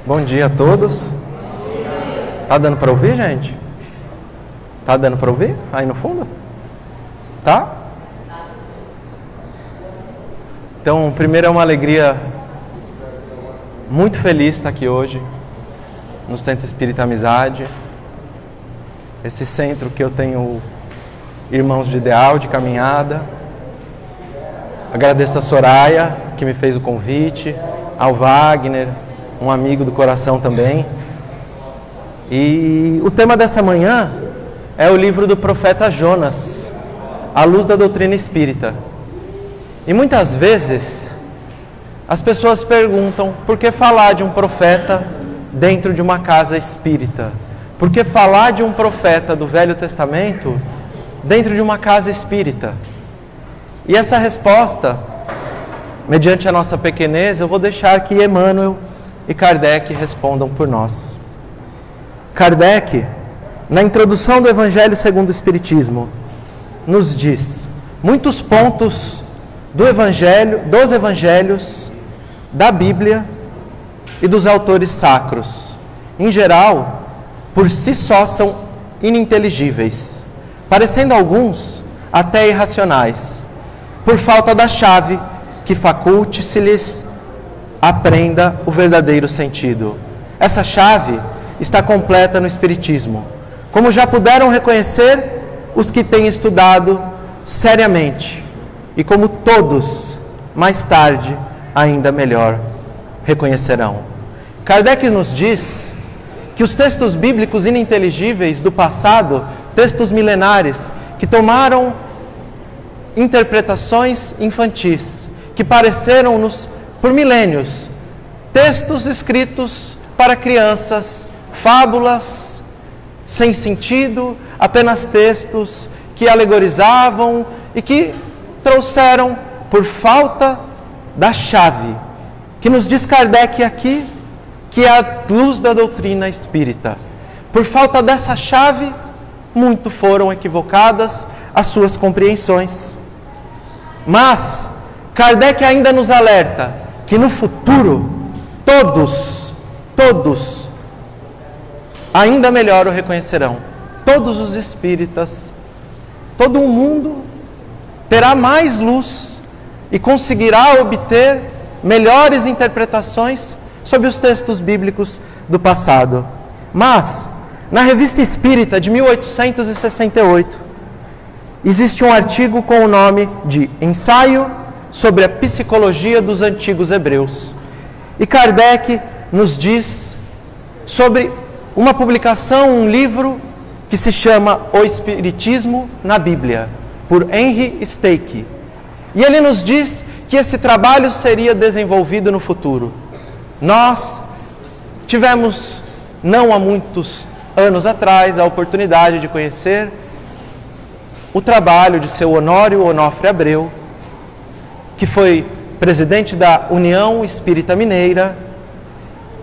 Bom dia a todos. Tá dando para ouvir, gente? Tá dando para ouvir? Aí no fundo? Tá? Então, primeiro é uma alegria muito feliz estar aqui hoje no Centro Espírita Amizade. Esse centro que eu tenho irmãos de ideal, de caminhada. Agradeço a Soraya, que me fez o convite, ao Wagner, um amigo do coração também. E o tema dessa manhã é o livro do profeta Jonas, à luz da doutrina espírita. E muitas vezes as pessoas perguntam por que falar de um profeta dentro de uma casa espírita? Por que falar de um profeta do Velho Testamento dentro de uma casa espírita? E essa resposta, mediante a nossa pequenez, eu vou deixar que Emmanuel e Kardec respondam por nós. Kardec, na introdução do Evangelho segundo o Espiritismo, nos diz muitos pontos do Evangelho, dos Evangelhos, da Bíblia e dos autores sacros. Em geral, por si só são ininteligíveis, parecendo alguns até irracionais, por falta da chave que faculte-se-lhes aprenda o verdadeiro sentido. Essa chave está completa no Espiritismo, como já puderam reconhecer os que têm estudado seriamente, e como todos, mais tarde, ainda melhor reconhecerão. Kardec nos diz que os textos bíblicos ininteligíveis do passado, textos milenares, que tomaram interpretações infantis, que pareceram-nos por milênios, textos escritos para crianças, fábulas sem sentido, apenas textos que alegorizavam e que trouxeram, por falta da chave, que nos diz Kardec aqui, que é a luz da doutrina espírita. Por falta dessa chave, muito foram equivocadas as suas compreensões. Mas Kardec ainda nos alerta que no futuro, todos, ainda melhor o reconhecerão. Todos os espíritas, todo o mundo terá mais luz e conseguirá obter melhores interpretações sobre os textos bíblicos do passado. Mas, na Revista Espírita de 1868, existe um artigo com o nome de Ensaio sobre a Psicologia dos Antigos Hebreus. E Kardec nos diz sobre uma publicação, um livro que se chama O Espiritismo na Bíblia, por Henry Stake. E ele nos diz que esse trabalho seria desenvolvido no futuro. Nós tivemos, não há muitos anos atrás, a oportunidade de conhecer o trabalho de seu Honório Onofre Abreu, que foi presidente da União Espírita Mineira,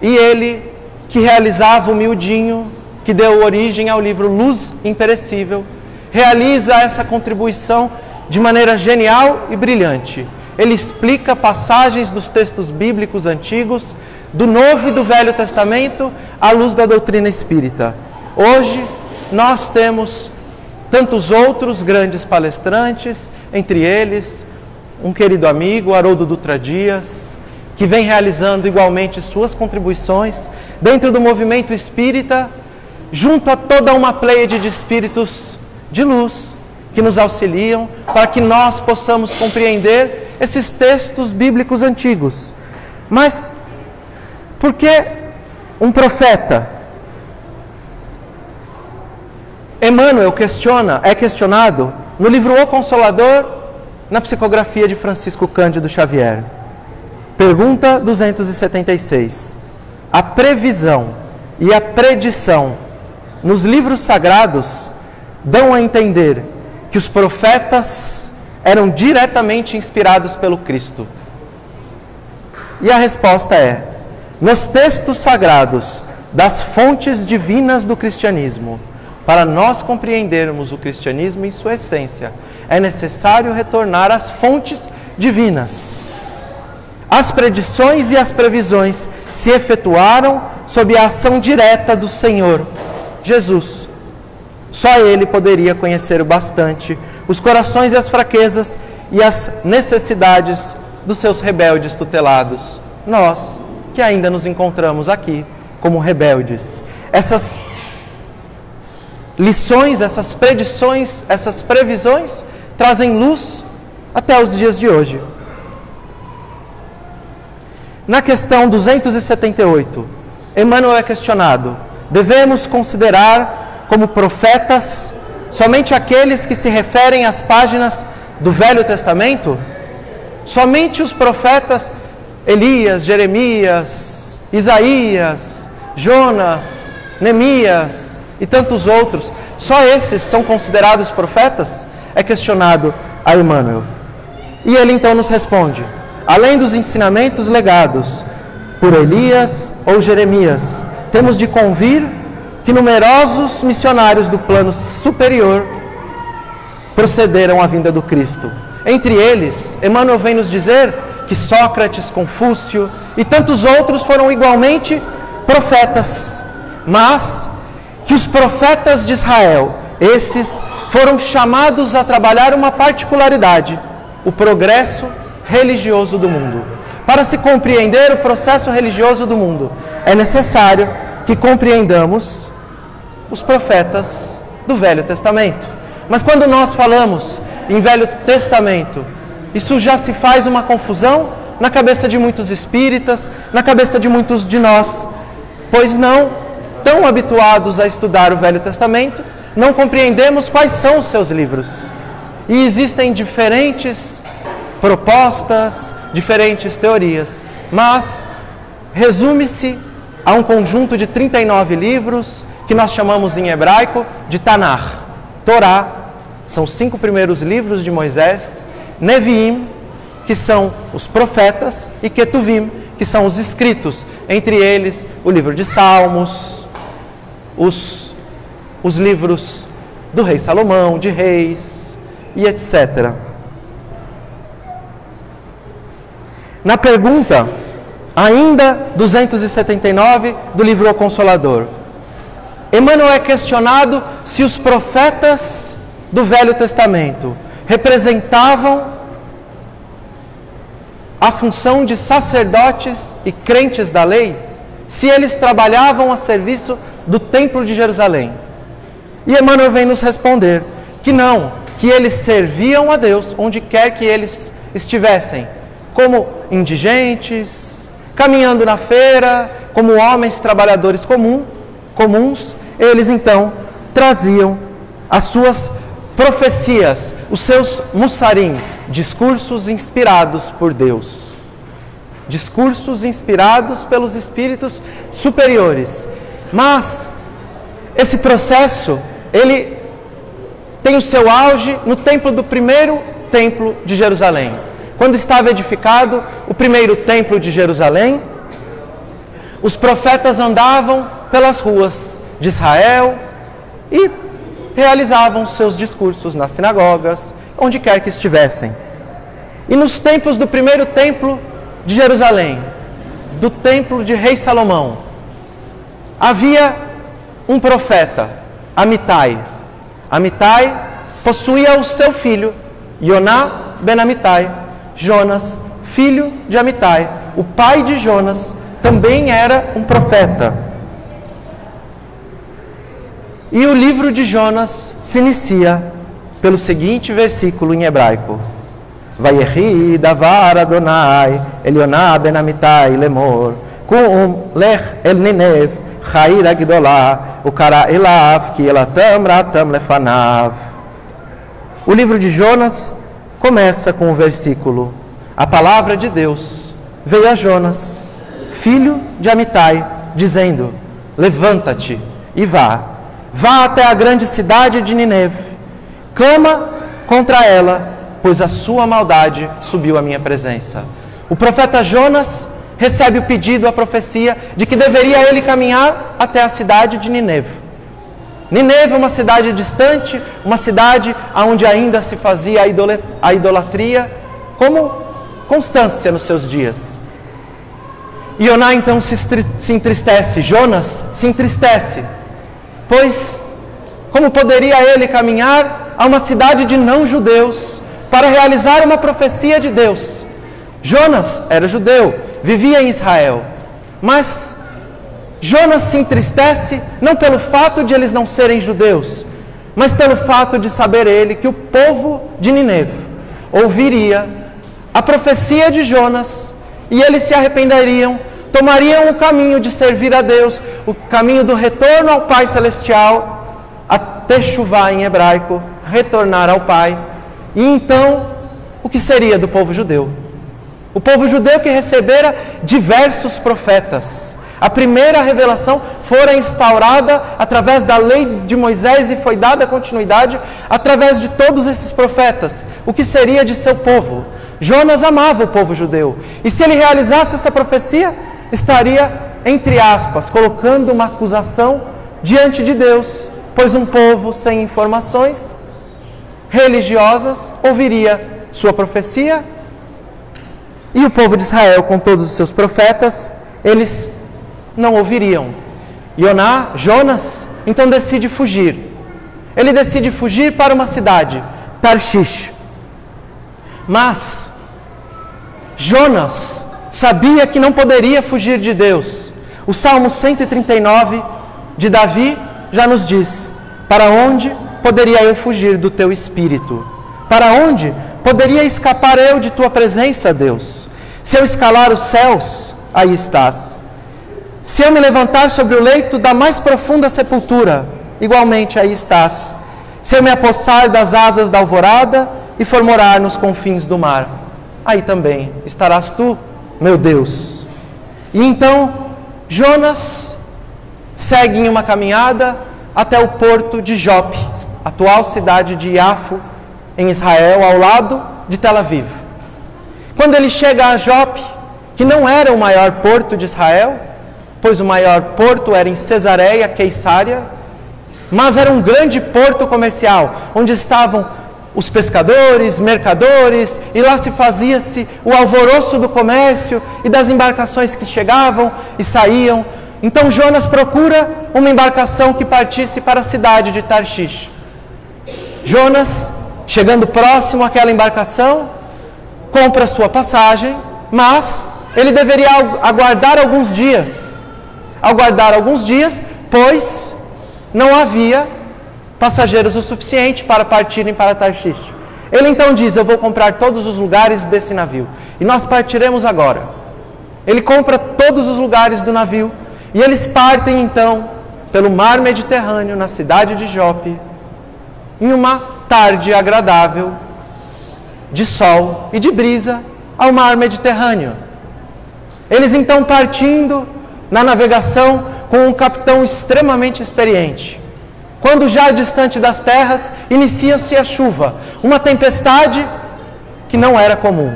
e ele que realizava o miudinho, que deu origem ao livro Luz Imperecível, realiza essa contribuição de maneira genial e brilhante. Ele explica passagens dos textos bíblicos antigos, do Novo e do Velho Testamento, à luz da doutrina espírita. Hoje, nós temos tantos outros grandes palestrantes, entre eles, um querido amigo, Haroldo Dutra Dias, que vem realizando igualmente suas contribuições dentro do movimento espírita, junto a toda uma pleiade de espíritos de luz, que nos auxiliam para que nós possamos compreender esses textos bíblicos antigos. Mas por que um profeta? Emmanuel é questionado no livro O Consolador, na psicografia de Francisco Cândido Xavier. Pergunta 276. A previsão e a predição nos livros sagrados dão a entender que os profetas eram diretamente inspirados pelo Cristo. E a resposta é: nos textos sagrados das fontes divinas do cristianismo, para nós compreendermos o cristianismo em sua essência, é necessário retornar às fontes divinas. As predições e as previsões se efetuaram sob a ação direta do Senhor Jesus. Só Ele poderia conhecer bastante os corações e as fraquezas e as necessidades dos seus rebeldes tutelados. Nós, que ainda nos encontramos aqui como rebeldes. Essas lições, essas predições, essas previsões trazem luz até os dias de hoje. Na questão 278, Emmanuel é questionado: devemos considerar como profetas somente aqueles que se referem às páginas do Velho Testamento? Somente os profetas Elias, Jeremias, Isaías, Jonas, Neemias e tantos outros, só esses são considerados profetas? É questionado a Emmanuel. E ele então nos responde: além dos ensinamentos legados por Elias ou Jeremias, temos de convir que numerosos missionários do plano superior procederam à vinda do Cristo. Entre eles, Emmanuel vem nos dizer que Sócrates, Confúcio e tantos outros foram igualmente profetas, mas que os profetas de Israel, esses foram chamados a trabalhar uma particularidade: o progresso religioso do mundo. Para se compreender o processo religioso do mundo, é necessário que compreendamos os profetas do Velho Testamento. Mas quando nós falamos em Velho Testamento, isso já se faz uma confusão na cabeça de muitos espíritas, na cabeça de muitos de nós, pois não tão habituados a estudar o Velho Testamento, não compreendemos quais são os seus livros. E existem diferentes propostas, diferentes teorias, mas resume-se a um conjunto de 39 livros que nós chamamos em hebraico de Tanakh. Torá, são os 5 primeiros livros de Moisés, Neviim, que são os profetas, e Ketuvim, que são os escritos, entre eles o livro de Salmos, os livros do rei Salomão, de Reis e etc. Na pergunta, ainda 279 do livro O Consolador, Emmanuel é questionado se os profetas do Velho Testamento representavam a função de sacerdotes e crentes da lei, se eles trabalhavam a serviço do Templo de Jerusalém. E Emmanuel vem nos responder que não, que eles serviam a Deus onde quer que eles estivessem, como indigentes, caminhando na feira, como homens trabalhadores comuns. Eles então traziam as suas profecias, os seus mussarim, discursos inspirados por Deus, discursos inspirados pelos espíritos superiores. Mas esse processo, ele tem o seu auge no templo do primeiro templo de Jerusalém. Quando estava edificado o primeiro templo de Jerusalém, os profetas andavam pelas ruas de Israel e realizavam seus discursos nas sinagogas, onde quer que estivessem. E nos templos do primeiro templo de Jerusalém, do templo de rei Salomão, havia um profeta, Amitai. Amitai possuía o seu filho, Yoná ben Amitai. Jonas, filho de Amitai, o pai de Jonas, também era um profeta. E o livro de Jonas se inicia pelo seguinte versículo em hebraico: Vayechi davar Adonai el Yoná ben Amitai lemor kum lech el Ninev chaira gdolah ukara elav ki elatam ratam lefanav. O livro de Jonas começa com o versículo: a palavra de Deus veio a Jonas, filho de Amitai, dizendo: levanta-te e vá até a grande cidade de Nineve, clama contra ela, pois a sua maldade subiu à minha presença. O profeta Jonas recebe o pedido, a profecia, de que deveria ele caminhar até a cidade de Nineve. Nineve é uma cidade distante, uma cidade onde ainda se fazia a idolatria como constância nos seus dias. Ioná então se entristece, Jonas se entristece, pois como poderia ele caminhar a uma cidade de não-judeus para realizar uma profecia de Deus? Jonas era judeu, vivia em Israel, mas Jonas se entristece não pelo fato de eles não serem judeus, mas pelo fato de saber ele que o povo de Nínive ouviria a profecia de Jonas e eles se arrependeriam, tomariam o caminho de servir a Deus, o caminho do retorno ao Pai Celestial, a techuvá em hebraico, retornar ao Pai. E então, o que seria do povo judeu? O povo judeu que recebera diversos profetas. A primeira revelação fora instaurada através da lei de Moisés e foi dada continuidade através de todos esses profetas. O que seria de seu povo? Jonas amava o povo judeu. E se ele realizasse essa profecia, estaria, entre aspas, colocando uma acusação diante de Deus, pois um povo sem informações religiosas ouviria sua profecia e o povo de Israel, com todos os seus profetas, eles não ouviriam. Jonas, então decide fugir. Ele decide fugir para uma cidade, Tarshish. Mas Jonas sabia que não poderia fugir de Deus. O Salmo 139 de Davi já nos diz: para onde poderia eu fugir do teu espírito? Para onde poderia escapar eu de tua presença, Deus? Se eu escalar os céus, aí estás. Se eu me levantar sobre o leito da mais profunda sepultura, igualmente aí estás. Se eu me apossar das asas da alvorada e for morar nos confins do mar, aí também estarás tu, meu Deus. E então Jonas segue em uma caminhada até o porto de Jope, atual cidade de Iafo, em Israel, ao lado de Tel Aviv. Quando ele chega a Jope, que não era o maior porto de Israel, pois o maior porto era em Cesareia, Queisária, mas era um grande porto comercial, onde estavam os pescadores, mercadores, e lá se fazia-se o alvoroço do comércio e das embarcações que chegavam e saíam. Então Jonas procura uma embarcação que partisse para a cidade de Tarshish. Jonas, chegando próximo àquela embarcação, compra sua passagem, mas ele deveria aguardar alguns dias. Aguardar alguns dias, pois não havia passageiros o suficiente para partirem para Tarshish. Ele então diz: eu vou comprar todos os lugares desse navio e nós partiremos agora. Ele compra todos os lugares do navio e eles partem então pelo mar Mediterrâneo, na cidade de Jope, em uma tarde agradável de sol e de brisa ao mar Mediterrâneo. Eles então partindo na navegação com um capitão extremamente experiente. Quando já distante das terras, inicia-se a chuva, uma tempestade que não era comum.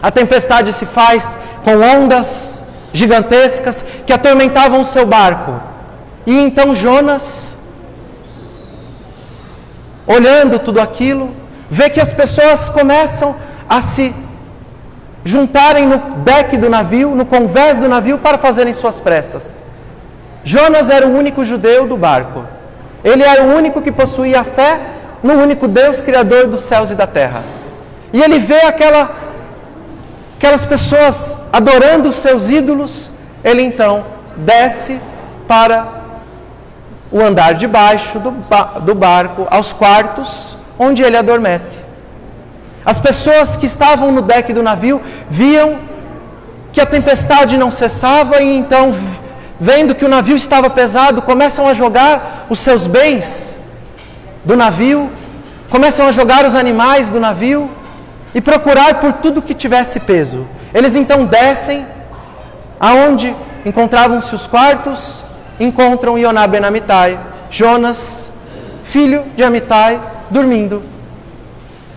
A tempestade se faz com ondas gigantescas que atormentavam o seu barco. E então Jonas, olhando tudo aquilo, vê que as pessoas começam a se juntarem no deck do navio, no convés do navio, para fazerem suas pressas. Jonas era o único judeu do barco. Ele era o único que possuía a fé no único Deus, Criador dos céus e da terra. E ele vê aquelas pessoas adorando os seus ídolos. Ele então desce para o andar de baixo do barco, aos quartos, onde ele adormece. As pessoas que estavam no deck do navio viam que a tempestade não cessava e então, vendo que o navio estava pesado, começam a jogar os seus bens do navio, começam a jogar os animais do navio e procurar por tudo que tivesse peso. Eles então descem aonde encontravam-se os quartos, encontram Ioná ben Amittai, Jonas, filho de Amittai, dormindo.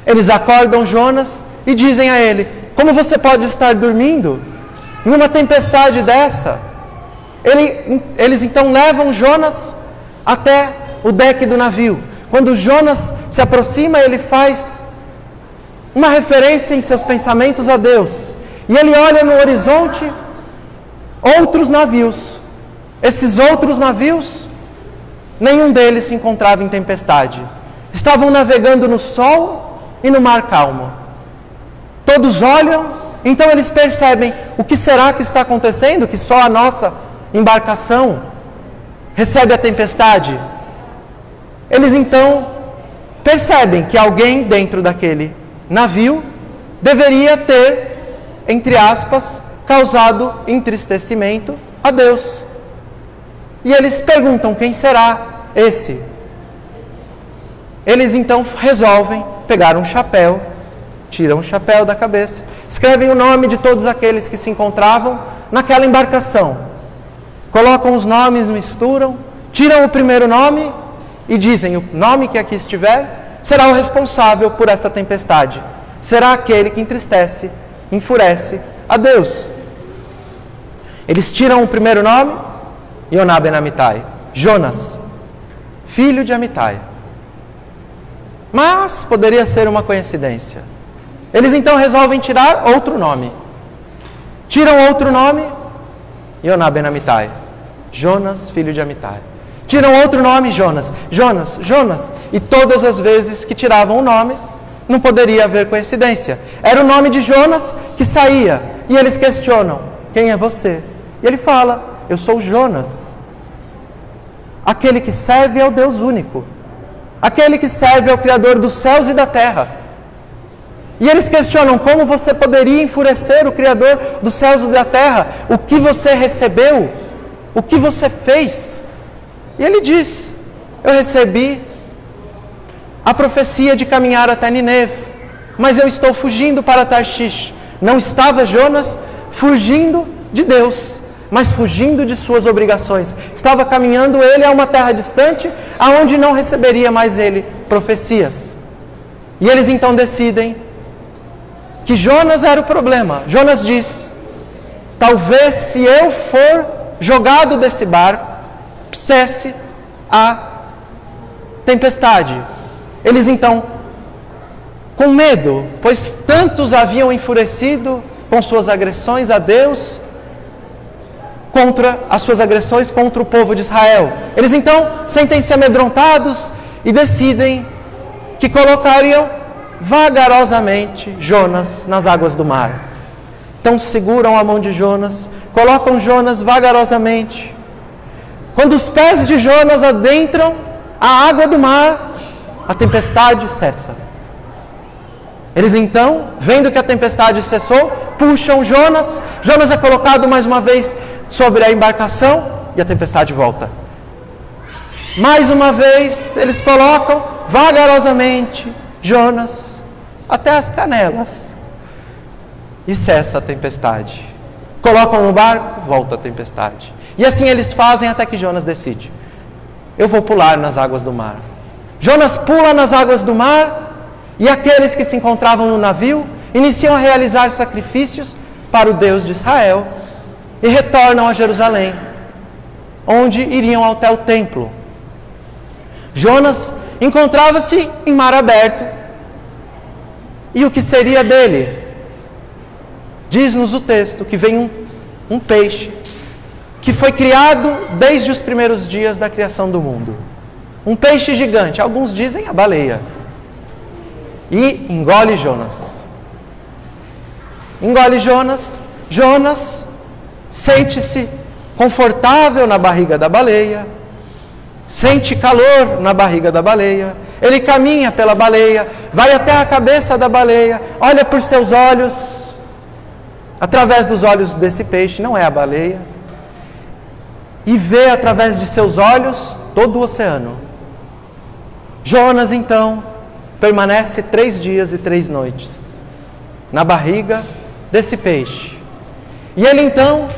Eles acordam Jonas e dizem a ele: como você pode estar dormindo numa tempestade dessa? Eles então levam Jonas até o deck do navio. Quando Jonas se aproxima, ele faz uma referência em seus pensamentos a Deus. E ele olha no horizonte outros navios. Esses outros navios, nenhum deles se encontrava em tempestade. Estavam navegando no sol e no mar calmo. Todos olham, então eles percebem: o que será que está acontecendo? Que só a nossa embarcação recebe a tempestade. Eles então percebem que alguém dentro daquele navio deveria ter, entre aspas, causado entristecimento a Deus. E eles perguntam: quem será esse? Eles então resolvem pegar um chapéu, tiram o chapéu da cabeça, escrevem o nome de todos aqueles que se encontravam naquela embarcação, colocam os nomes, misturam, tiram o primeiro nome e dizem: o nome que aqui estiver será o responsável por essa tempestade, será aquele que entristece, enfurece a Deus. Eles tiram o primeiro nome, Yoná ben Amittai, Jonas, filho de Amittai. Mas poderia ser uma coincidência. Eles então resolvem tirar outro nome. Tiram outro nome, Yoná ben Amittai, Jonas, filho de Amittai. Tiram outro nome, Jonas, Jonas, Jonas. E todas as vezes que tiravam o nome, não poderia haver coincidência. Era o nome de Jonas que saía. E eles questionam: quem é você? E ele fala: eu sou Jonas, aquele que serve ao Deus único, aquele que serve ao Criador dos céus e da terra. E eles questionam: como você poderia enfurecer o Criador dos céus e da terra? O que você recebeu? O que você fez? E ele diz: eu recebi a profecia de caminhar até Nineve, mas eu estou fugindo para Tarshish. Não estava Jonas fugindo de Deus, mas fugindo de suas obrigações. Estava caminhando ele a uma terra distante, aonde não receberia mais ele profecias. E eles então decidem que Jonas era o problema. Jonas diz: talvez se eu for jogado desse barco, cesse a tempestade. Eles então, com medo, pois tantos haviam enfurecido com suas agressões a Deus, contra as suas agressões contra o povo de Israel. Eles então sentem-se amedrontados e decidem que colocariam vagarosamente Jonas nas águas do mar. Então seguram a mão de Jonas, colocam Jonas vagarosamente. Quando os pés de Jonas adentram a água do mar, a tempestade cessa. Eles então, vendo que a tempestade cessou, puxam Jonas. Jonas é colocado mais uma vez sobre a embarcação e a tempestade volta. Mais uma vez, eles colocam vagarosamente Jonas até as canelas e cessa a tempestade. Colocam no barco, volta a tempestade. E assim eles fazem até que Jonas decide: eu vou pular nas águas do mar. Jonas pula nas águas do mar e aqueles que se encontravam no navio iniciam a realizar sacrifícios para o Deus de Israel e retornam a Jerusalém, onde iriam até o templo. Jonas encontrava-se em mar aberto. E o que seria dele? Diz-nos o texto que vem um peixe que foi criado desde os primeiros dias da criação do mundo. Um peixe gigante, alguns dizem a baleia. E engole Jonas. Engole Jonas. Jonas sente-se confortável na barriga da baleia, sente calor na barriga da baleia, ele caminha pela baleia, vai até a cabeça da baleia, olha por seus olhos, através dos olhos desse peixe, não é a baleia, e vê através de seus olhos todo o oceano. Jonas então permanece 3 dias e 3 noites na barriga desse peixe. E ele então,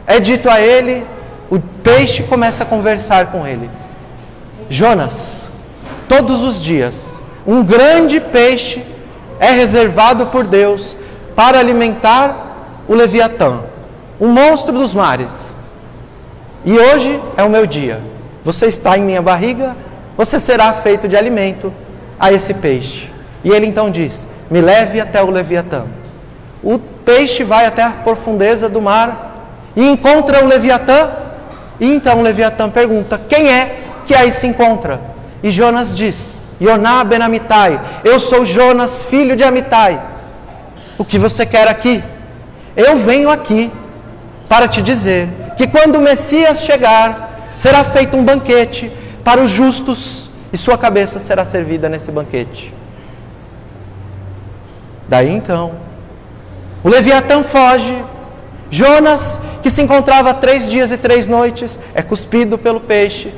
é dito a ele, o peixe começa a conversar com ele: Jonas, todos os dias, um grande peixe é reservado por Deus para alimentar o Leviatã, o monstro dos mares. E hoje é o meu dia. Você está em minha barriga, você será feito de alimento a esse peixe. E ele então diz: me leve até o Leviatã. O peixe vai até a profundeza do mar e encontra o Leviatã. E então o Leviatã pergunta: quem é que aí se encontra? E Jonas diz: Yoná ben Amittai, eu sou Jonas, filho de Amittai. O que você quer aqui? Eu venho aqui para te dizer que quando o Messias chegar, será feito um banquete para os justos e sua cabeça será servida nesse banquete. Daí então, o Leviatã foge. Jonas, que se encontrava 3 dias e 3 noites, é cuspido pelo peixe.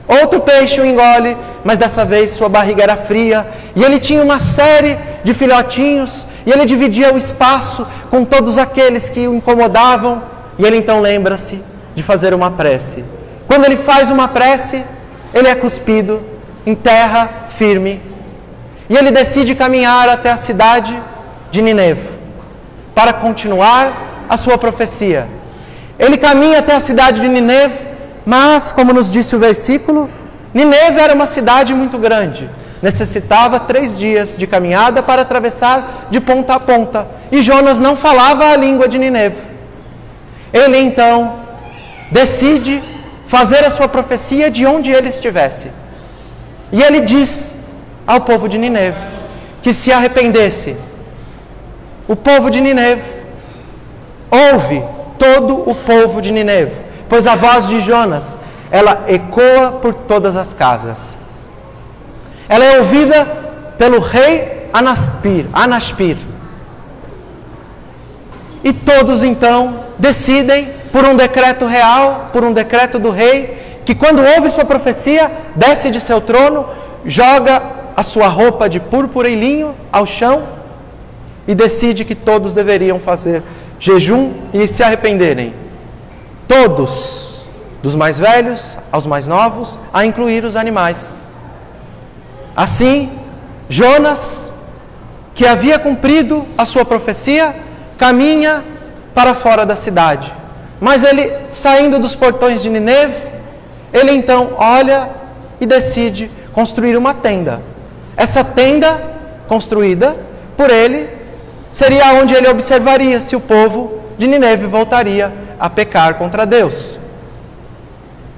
Outro peixe o engole, mas dessa vez sua barriga era fria, e ele tinha uma série de filhotinhos, e ele dividia o espaço com todos aqueles que o incomodavam, e ele então lembra-se de fazer uma prece. Quando ele faz uma prece, ele é cuspido em terra firme, e ele decide caminhar até a cidade de Nineve, para continuar a sua profecia. Ele caminha até a cidade de Nineve, mas, como nos disse o versículo, Nineve era uma cidade muito grande. Necessitava 3 dias de caminhada para atravessar de ponta a ponta. E Jonas não falava a língua de Nineve. Ele então decide fazer a sua profecia de onde ele estivesse. E ele diz ao povo de Nineve que se arrependesse. O povo de Nineve ouve todo o povo de Nineve, pois a voz de Jonas, ela ecoa por todas as casas. Ela é ouvida pelo rei Anaspir. E todos então decidem, por um decreto real, por um decreto do rei, que quando ouve sua profecia, desce de seu trono, joga a sua roupa de púrpura e linho ao chão e decide que todos deveriam fazer jejum e se arrependerem. Todos, dos mais velhos aos mais novos, a incluir os animais. Assim, Jonas, que havia cumprido a sua profecia, caminha para fora da cidade. Mas ele, saindo dos portões de Nineve, ele então olha e decide construir uma tenda. Essa tenda, construída por ele, seria onde ele observaria se o povo de Nineve voltaria a pecar contra Deus.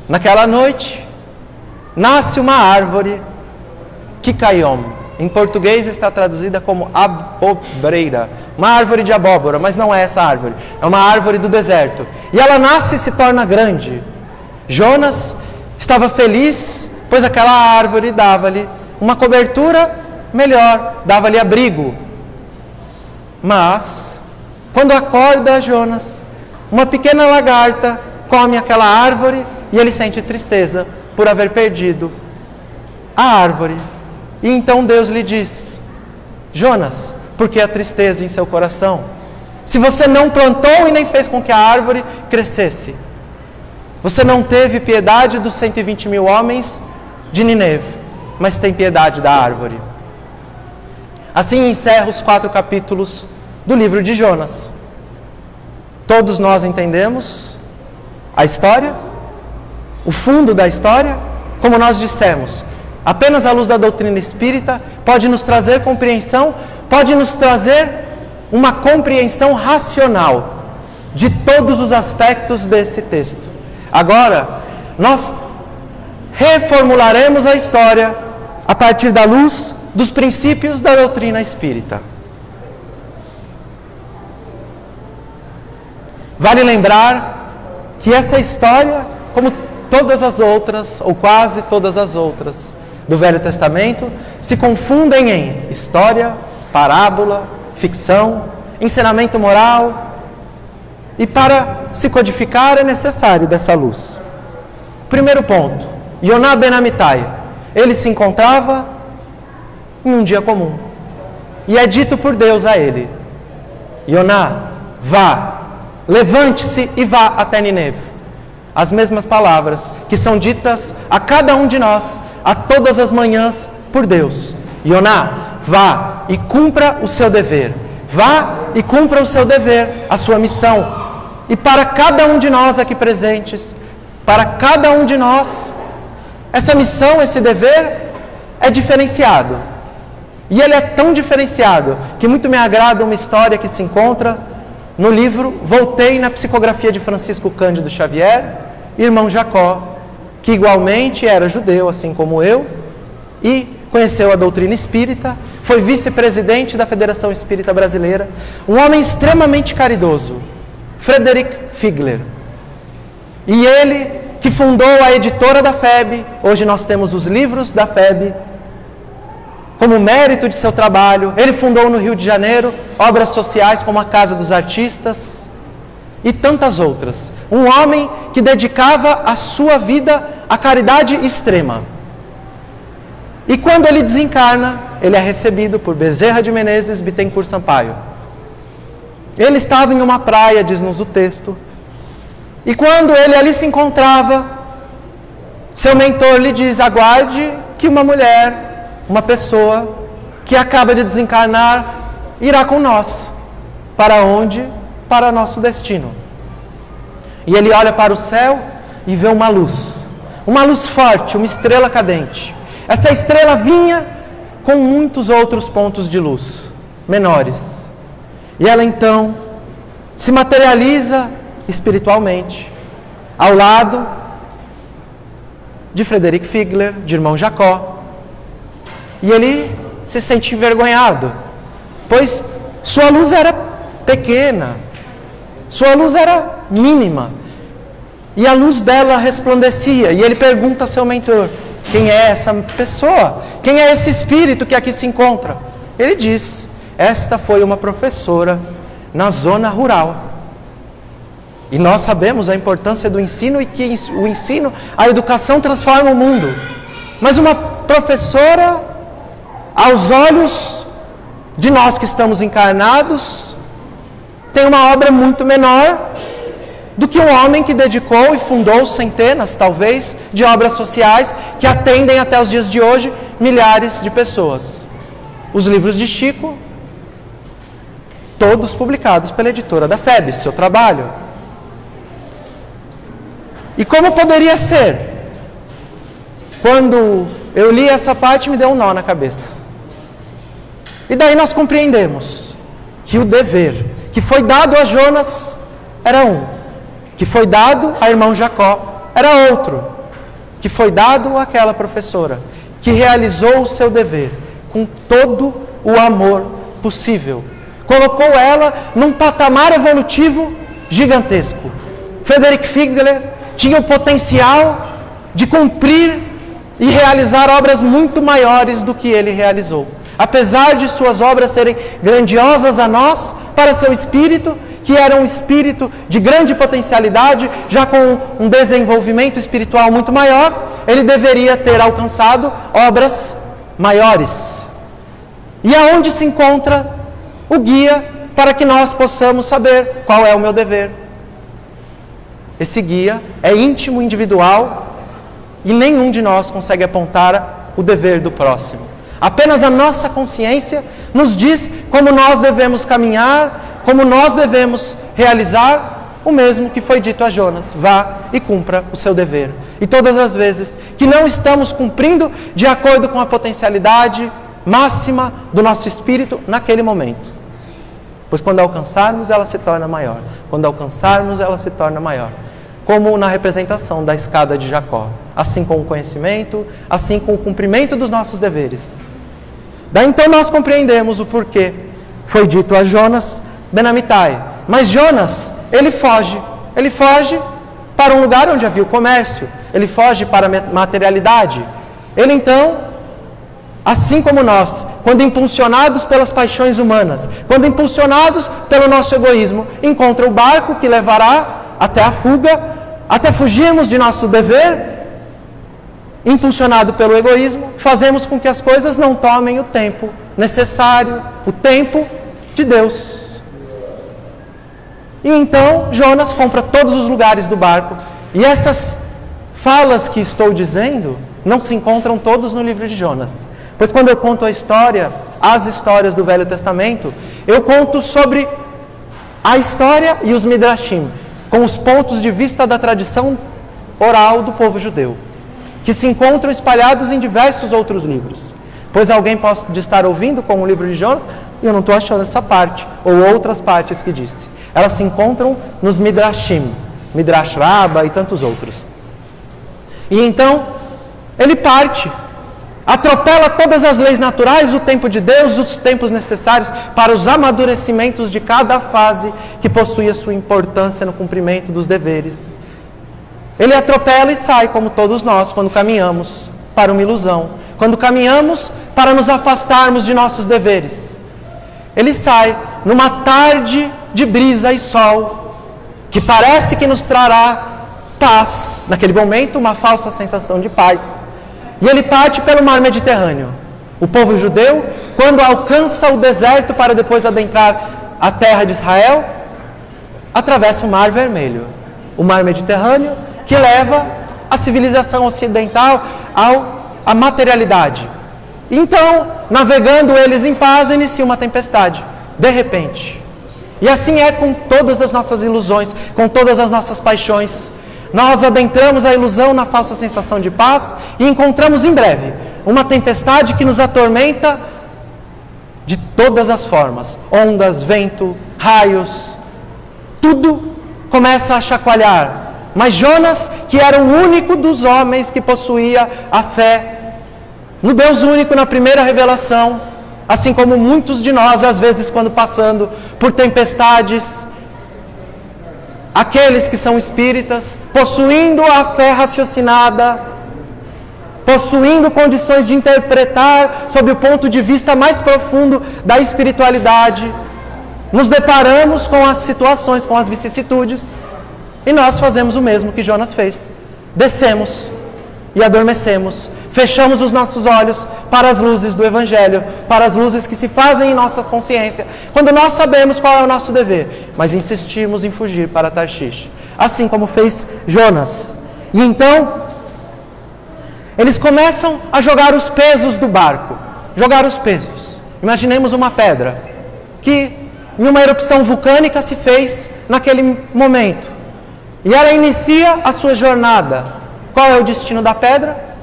Naquela noite, nasce uma árvore, Kikaiom. Em português está traduzida como abobreira, uma árvore de abóbora, mas não é essa árvore, é uma árvore do deserto. E ela nasce e se torna grande. Jonas estava feliz, pois aquela árvore dava-lhe uma cobertura melhor, dava-lhe abrigo. Mas, quando acorda Jonas, uma pequena lagarta come aquela árvore e ele sente tristeza por haver perdido a árvore. E então Deus lhe diz: Jonas, por que a tristeza em seu coração? Se você não plantou e nem fez com que a árvore crescesse, você não teve piedade dos 120.000 homens de Nineve, mas tem piedade da árvore. Assim encerra os 4 capítulos do livro de Jonas. Todos nós entendemos a história, o fundo da história, como nós dissemos. Apenas a luz da doutrina espírita pode nos trazer compreensão, pode nos trazer uma compreensão racional de todos os aspectos desse texto. Agora, nós reformularemos a história a partir da luz dos princípios da doutrina espírita. Vale lembrar que essa história, como todas as outras, ou quase todas as outras, do Velho Testamento, se confundem em história, parábola, ficção, ensinamento moral, e para se codificar é necessário dessa luz. Primeiro ponto, Yoná ben Amittai, ele se encontrava em um dia comum, e é dito por Deus a ele: Yoná, vá, levante-se e vá até Nineve. As mesmas palavras que são ditas a cada um de nós, a todas as manhãs, por Deus. Yoná, vá e cumpra o seu dever. Vá e cumpra o seu dever, a sua missão. E para cada um de nós aqui presentes, para cada um de nós, essa missão, esse dever é diferenciado. E ele é tão diferenciado que muito me agrada uma história que se encontra no livro Voltei na Psicografia de Francisco Cândido Xavier, irmão Jacó, que igualmente era judeu, assim como eu, e conheceu a doutrina espírita, foi vice-presidente da Federação Espírita Brasileira, um homem extremamente caridoso, Frederick Figler. E ele, que fundou a editora da FEB, hoje nós temos os livros da FEB, como mérito de seu trabalho. Ele fundou no Rio de Janeiro obras sociais como a Casa dos Artistas e tantas outras. Um homem que dedicava a sua vida à caridade extrema. E quando ele desencarna, ele é recebido por Bezerra de Menezes Bittencourt Sampaio. Ele estava em uma praia, diz-nos o texto, e quando ele ali se encontrava, seu mentor lhe diz: aguarde que uma mulher, uma pessoa que acaba de desencarnar, irá com nós. Para onde? Para nosso destino. E ele olha para o céu e vê uma luz forte, uma estrela cadente. Essa estrela vinha com muitos outros pontos de luz, menores. E ela então se materializa espiritualmente, ao lado de Frederick Figler, de irmão Jacó. E ele se sente envergonhado, pois sua luz era pequena, sua luz era mínima, e a luz dela resplandecia. E ele pergunta a seu mentor: quem é essa pessoa? Quem é esse espírito que aqui se encontra? Ele diz: esta foi uma professora na zona rural. E nós sabemos a importância do ensino e que o ensino, a educação transforma o mundo. Mas uma professora, aos olhos de nós que estamos encarnados, tem uma obra muito menor do que um homem que dedicou e fundou centenas, talvez, de obras sociais que atendem até os dias de hoje milhares de pessoas. Os livros de Chico, todos publicados pela editora da FEB, seu trabalho. E como poderia ser? Quando eu li essa parte, me deu um nó na cabeça. E daí nós compreendemos que o dever que foi dado a Jonas era um, que foi dado a irmão Jacó era outro, que foi dado àquela professora, que realizou o seu dever com todo o amor possível. Colocou ela num patamar evolutivo gigantesco. Frederick Figler tinha o potencial de cumprir e realizar obras muito maiores do que ele realizou. Apesar de suas obras serem grandiosas a nós, para seu espírito, que era um espírito de grande potencialidade, já com um desenvolvimento espiritual muito maior, ele deveria ter alcançado obras maiores. E aonde se encontra o guia para que nós possamos saber qual é o meu dever? Esse guia é íntimo, individual, e nenhum de nós consegue apontar o dever do próximo. Apenas a nossa consciência nos diz como nós devemos caminhar, como nós devemos realizar o mesmo que foi dito a Jonas: vá e cumpra o seu dever. E todas as vezes que não estamos cumprindo de acordo com a potencialidade máxima do nosso espírito naquele momento, pois quando alcançarmos, ela se torna maior. Quando alcançarmos, ela se torna maior. Como na representação da escada de Jacó. Assim com o conhecimento, assim com o cumprimento dos nossos deveres. Daí então nós compreendemos o porquê foi dito a Jonas: Benamitai. Mas Jonas, ele foge. Ele foge para um lugar onde havia o comércio. Ele foge para a materialidade. Ele então, assim como nós, quando impulsionados pelas paixões humanas, quando impulsionados pelo nosso egoísmo, encontra o barco que levará até a fuga, até fugirmos de nosso dever, impulsionado pelo egoísmo, fazemos com que as coisas não tomem o tempo necessário, o tempo de Deus. E então Jonas compra todos os lugares do barco. E essas falas que estou dizendo não se encontram todos no livro de Jonas. Pois quando eu conto a história, as histórias do Velho Testamento, eu conto sobre a história e os midrashim, com os pontos de vista da tradição oral do povo judeu, que se encontram espalhados em diversos outros livros. Pois alguém pode estar ouvindo com o livro de Jonas e eu não estou achando essa parte, ou outras partes que disse. Elas se encontram nos Midrashim, Midrash Rabbah e tantos outros. E então, ele parte, atropela todas as leis naturais, o tempo de Deus, os tempos necessários para os amadurecimentos de cada fase que possui a sua importância no cumprimento dos deveres. Ele atropela e sai, como todos nós, quando caminhamos para uma ilusão, quando caminhamos para nos afastarmos de nossos deveres. Ele sai numa tarde de brisa e sol, que parece que nos trará paz, naquele momento uma falsa sensação de paz. E ele parte pelo mar Mediterrâneo. O povo judeu, quando alcança o deserto para depois adentrar a terra de Israel, atravessa o mar Vermelho, o mar Mediterrâneo, que leva a civilização ocidental à materialidade. Então, navegando eles em paz, inicia uma tempestade, de repente. E assim é com todas as nossas ilusões, com todas as nossas paixões. Nós adentramos a ilusão na falsa sensação de paz e encontramos em breve uma tempestade que nos atormenta de todas as formas. Ondas, vento, raios, tudo começa a chacoalhar. Mas Jonas, que era o único dos homens que possuía a fé no Deus único na primeira revelação, assim como muitos de nós, às vezes, quando passando por tempestades, aqueles que são espíritas, possuindo a fé raciocinada, possuindo condições de interpretar sob o ponto de vista mais profundo da espiritualidade, nos deparamos com as situações, com as vicissitudes, e nós fazemos o mesmo que Jonas fez. Descemos e adormecemos, fechamos os nossos olhos para as luzes do Evangelho, para as luzes que se fazem em nossa consciência, quando nós sabemos qual é o nosso dever, mas insistimos em fugir para Tarshish, assim como fez Jonas. E então, eles começam a jogar os pesos do barco, jogar os pesos. Imaginemos uma pedra, que em uma erupção vulcânica se fez naquele momento, e ela inicia a sua jornada. Qual é o destino da pedra?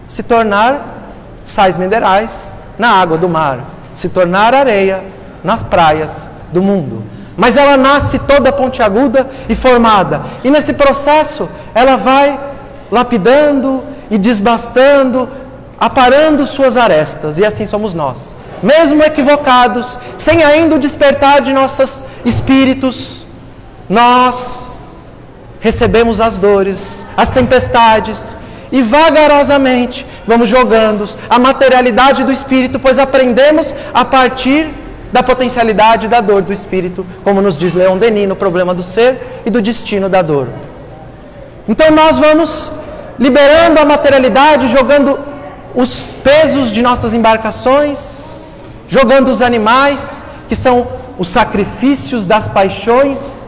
Se tornar sais minerais na água do mar, se tornar areia nas praias do mundo. Mas ela nasce toda pontiaguda e formada, e nesse processo ela vai lapidando e desbastando, aparando suas arestas, e assim somos nós. Mesmo equivocados, sem ainda o despertar de nossos espíritos, nós recebemos as dores, as tempestades, e vagarosamente vamos jogando a materialidade do espírito, pois aprendemos a partir da potencialidade da dor do espírito, como nos diz Leon Denis no Problema do Ser e do Destino da Dor. Então nós vamos liberando a materialidade, jogando os pesos de nossas embarcações, jogando os animais, que são os sacrifícios das paixões,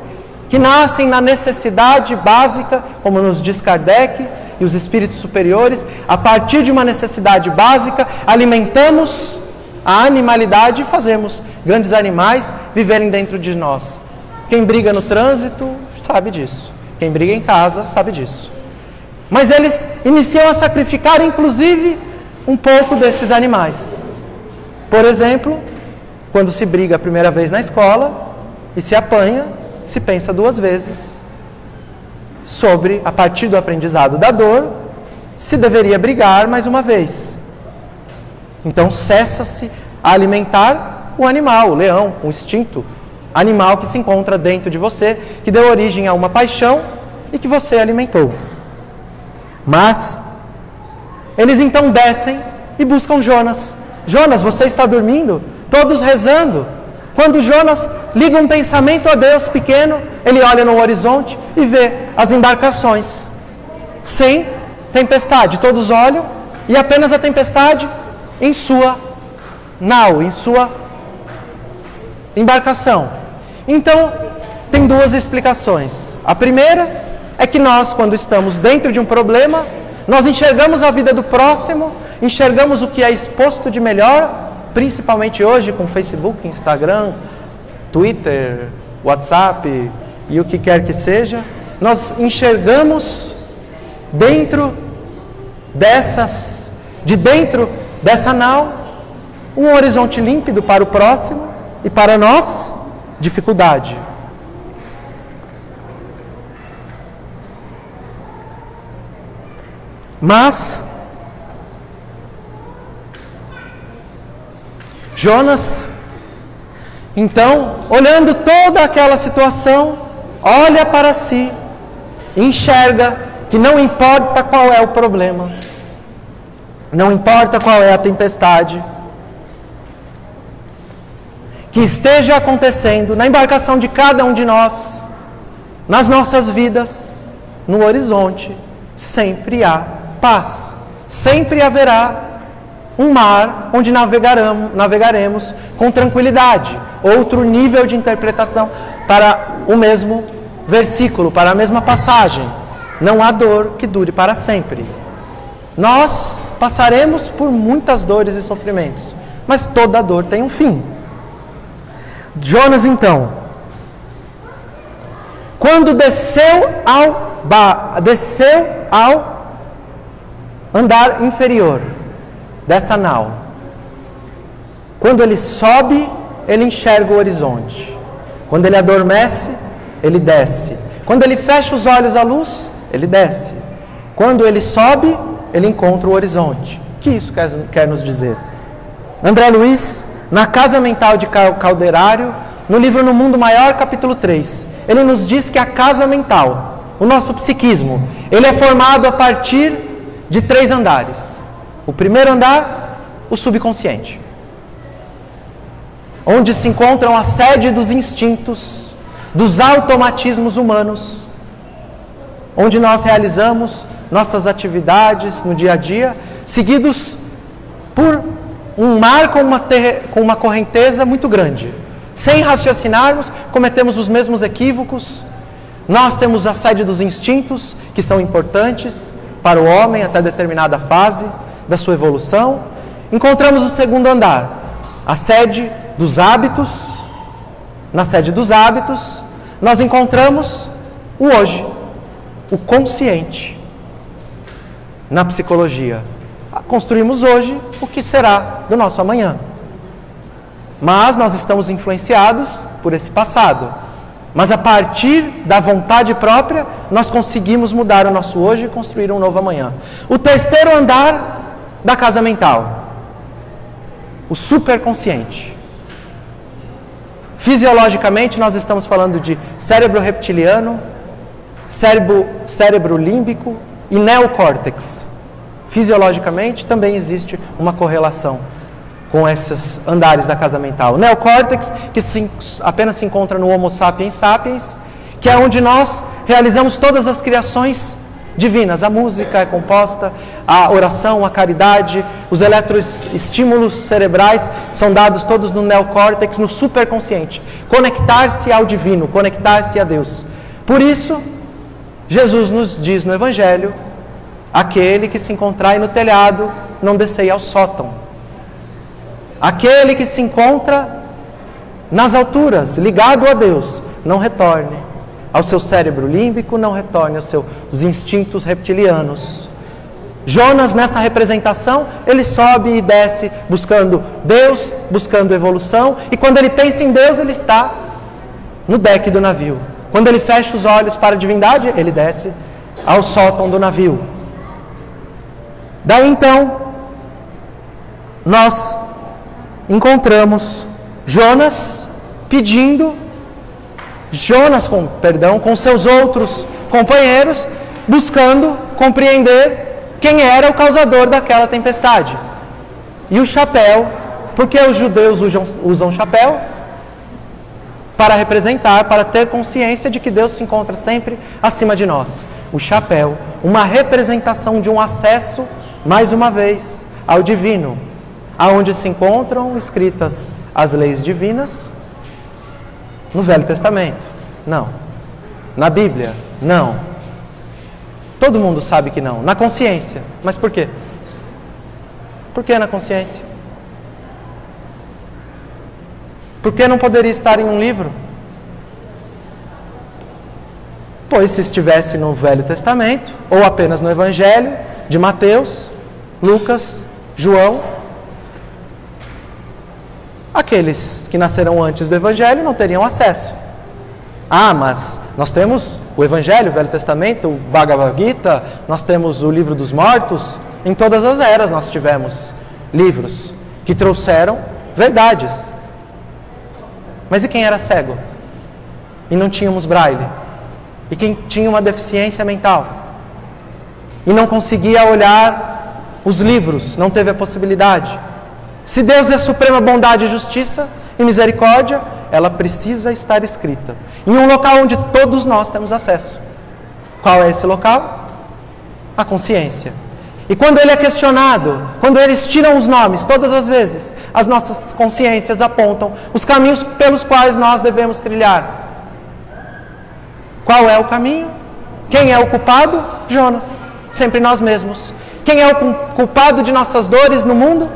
que nascem na necessidade básica, como nos diz Kardec e os espíritos superiores. A partir de uma necessidade básica, alimentamos a animalidade e fazemos grandes animais viverem dentro de nós. Quem briga no trânsito sabe disso. Quem briga em casa sabe disso. Mas eles iniciam a sacrificar, inclusive, um pouco desses animais. Por exemplo, quando se briga a primeira vez na escola e se apanha, se pensa duas vezes sobre, a partir do aprendizado da dor, se deveria brigar mais uma vez. Então cessa-se a alimentar o animal, o leão, o instinto animal que se encontra dentro de você, que deu origem a uma paixão e que você alimentou. Mas eles então descem e buscam Jonas. Jonas, você está dormindo? Todos rezando. Quando Jonas liga um pensamento a Deus pequeno, ele olha no horizonte e vê as embarcações sem tempestade. Todos olham e apenas a tempestade em sua nau, em sua embarcação. Então, tem duas explicações. A primeira é que nós, quando estamos dentro de um problema, nós enxergamos a vida do próximo, enxergamos o que é exposto de melhor, principalmente hoje com Facebook, Instagram, Twitter, WhatsApp e o que quer que seja. Nós enxergamos dentro dessa nau um horizonte límpido para o próximo e para nós, dificuldade. Mas Jonas, então, olhando toda aquela situação, olha para si, enxerga que não importa qual é o problema, não importa qual é a tempestade que esteja acontecendo na embarcação de cada um de nós, nas nossas vidas, no horizonte, sempre há paz, sempre haverá um mar onde navegaremos com tranquilidade. Outro nível de interpretação para o mesmo versículo, para a mesma passagem. Não há dor que dure para sempre. Nós passaremos por muitas dores e sofrimentos, mas toda dor tem um fim. Jonas, então, quando desceu ao andar inferior dessa nau, quando ele sobe, ele enxerga o horizonte. Quando ele adormece, ele desce. Quando ele fecha os olhos à luz, ele desce. Quando ele sobe, ele encontra o horizonte. O que isso quer nos dizer? André Luiz, na Casa Mental de Calderário, no livro No Mundo Maior, capítulo 3, ele nos diz que a casa mental, o nosso psiquismo, ele é formado a partir de 3 andares. O primeiro andar, o subconsciente, onde se encontram a sede dos instintos, dos automatismos humanos, onde nós realizamos nossas atividades no dia a dia, seguidos por um mar com uma correnteza muito grande. Sem raciocinarmos, cometemos os mesmos equívocos. Nós temos a sede dos instintos, que são importantes para o homem até determinada fase da sua evolução. Encontramos o segundo andar, a sede dos hábitos. Na sede dos hábitos, nós encontramos o hoje, o consciente. Na psicologia, construímos hoje o que será do nosso amanhã. Mas nós estamos influenciados por esse passado. Mas a partir da vontade própria, nós conseguimos mudar o nosso hoje e construir um novo amanhã. O terceiro andar da casa mental, o superconsciente. Fisiologicamente, nós estamos falando de cérebro reptiliano, cérebro límbico e neocórtex. Fisiologicamente, também existe uma correlação com esses andares da casa mental. O neocórtex, que apenas se encontra no Homo sapiens sapiens, que é onde nós realizamos todas as criações divinas. A música é composta, a oração, a caridade, os eletroestímulos cerebrais são dados todos no neocórtex, no superconsciente. Conectar-se ao divino, conectar-se a Deus. Por isso, Jesus nos diz no Evangelho, aquele que se encontrai no telhado, não descei ao sótão. Aquele que se encontra nas alturas, ligado a Deus, não retorne ao seu cérebro límbico, não retorne aos seus instintos reptilianos. Jonas, nessa representação, ele sobe e desce buscando Deus, buscando evolução, e quando ele pensa em Deus, ele está no deck do navio. Quando ele fecha os olhos para a divindade, ele desce ao sótão do navio. Daí então, nós encontramos Jonas com seus outros companheiros, buscando compreender quem era o causador daquela tempestade. E o chapéu, porque os judeus usam chapéu para representar, para ter consciência de que Deus se encontra sempre acima de nós. O chapéu, uma representação de um acesso, mais uma vez, ao divino, aonde se encontram escritas as leis divinas. No Velho Testamento? Não. Na Bíblia? Não. Todo mundo sabe que não. Na consciência. Mas por quê? Por que na consciência? Por que não poderia estar em um livro? Pois se estivesse no Velho Testamento, ou apenas no Evangelho de Mateus, Lucas, João, aqueles que nascerão antes do Evangelho não teriam acesso. Ah, mas Nós temos o Evangelho, o Velho Testamento, o Bhagavad Gita, nós temos o Livro dos Mortos. Em todas as eras nós tivemos livros que trouxeram verdades. Mas e quem era cego? E não tínhamos braille? E quem tinha uma deficiência mental? E não conseguia olhar os livros, não teve a possibilidade? Se Deus é suprema bondade, justiça e misericórdia, ela precisa estar escrita em um local onde todos nós temos acesso. Qual é esse local? A consciência. E quando ele é questionado, quando eles tiram os nomes, todas as vezes, as nossas consciências apontam os caminhos pelos quais nós devemos trilhar. Qual é o caminho? Quem é o culpado? Jonas. Sempre nós mesmos. Quem é o culpado de nossas dores no mundo?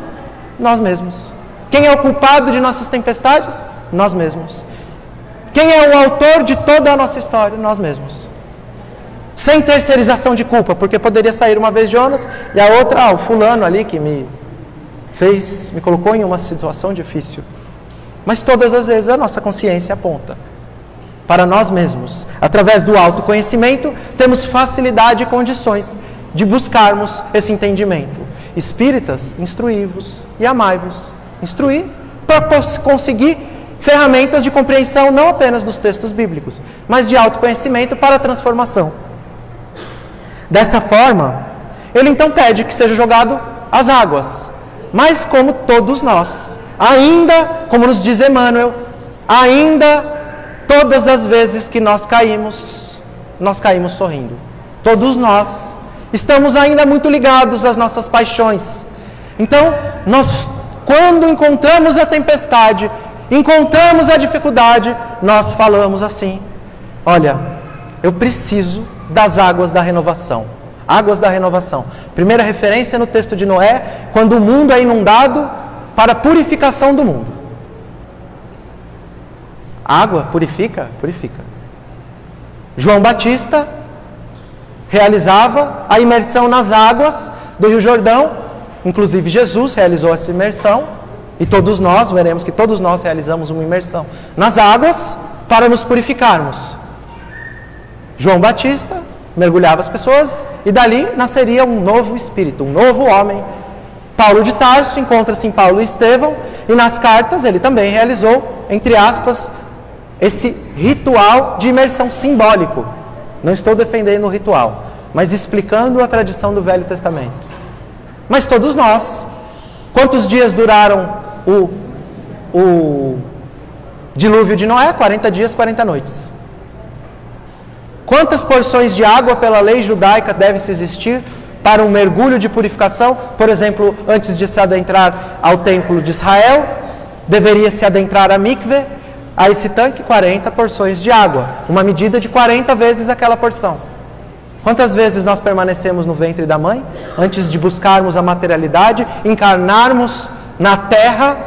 Nós mesmos. Quem é o culpado de nossas tempestades? Nós mesmos. Quem é o autor de toda a nossa história? Nós mesmos. Sem terceirização de culpa, porque poderia sair uma vez Jonas e a outra, o fulano ali que me colocou em uma situação difícil. Mas todas as vezes a nossa consciência aponta para nós mesmos. Através do autoconhecimento, temos facilidade e condições de buscarmos esse entendimento. Espíritas, instruí-vos e amai-vos. Instruir para conseguir ferramentas de compreensão não apenas dos textos bíblicos, mas de autoconhecimento para a transformação. Dessa forma, ele então pede que seja jogado às águas. Mas como todos nós, ainda, como nos diz Emmanuel, ainda todas as vezes que nós caímos sorrindo. Todos nós estamos ainda muito ligados às nossas paixões. Então, nós, quando encontramos a tempestade, encontramos a dificuldade, nós falamos assim: olha, eu preciso das águas da renovação. Águas da renovação. Primeira referência no texto de Noé, quando o mundo é inundado para a purificação do mundo. A água purifica? Purifica. João Batista realizava a imersão nas águas do Rio Jordão. Inclusive Jesus realizou essa imersão. E todos nós, veremos que todos nós realizamos uma imersão nas águas para nos purificarmos. João Batista mergulhava as pessoas e dali nasceria um novo espírito, um novo homem. Paulo de Tarso encontra-se em Paulo e Estevão, e nas cartas ele também realizou, entre aspas, esse ritual de imersão simbólico. Não estou defendendo o ritual, mas explicando a tradição do Velho Testamento. Mas todos nós, quantos dias duraram o dilúvio de Noé? 40 dias, 40 noites. Quantas porções de água pela lei judaica deve-se existir para um mergulho de purificação? Por exemplo, antes de se adentrar ao templo de Israel, deveria se adentrar a mikve, a esse tanque, 40 porções de água. Uma medida de 40 vezes aquela porção. Quantas vezes nós permanecemos no ventre da mãe, antes de buscarmos a materialidade, encarnarmos na terra?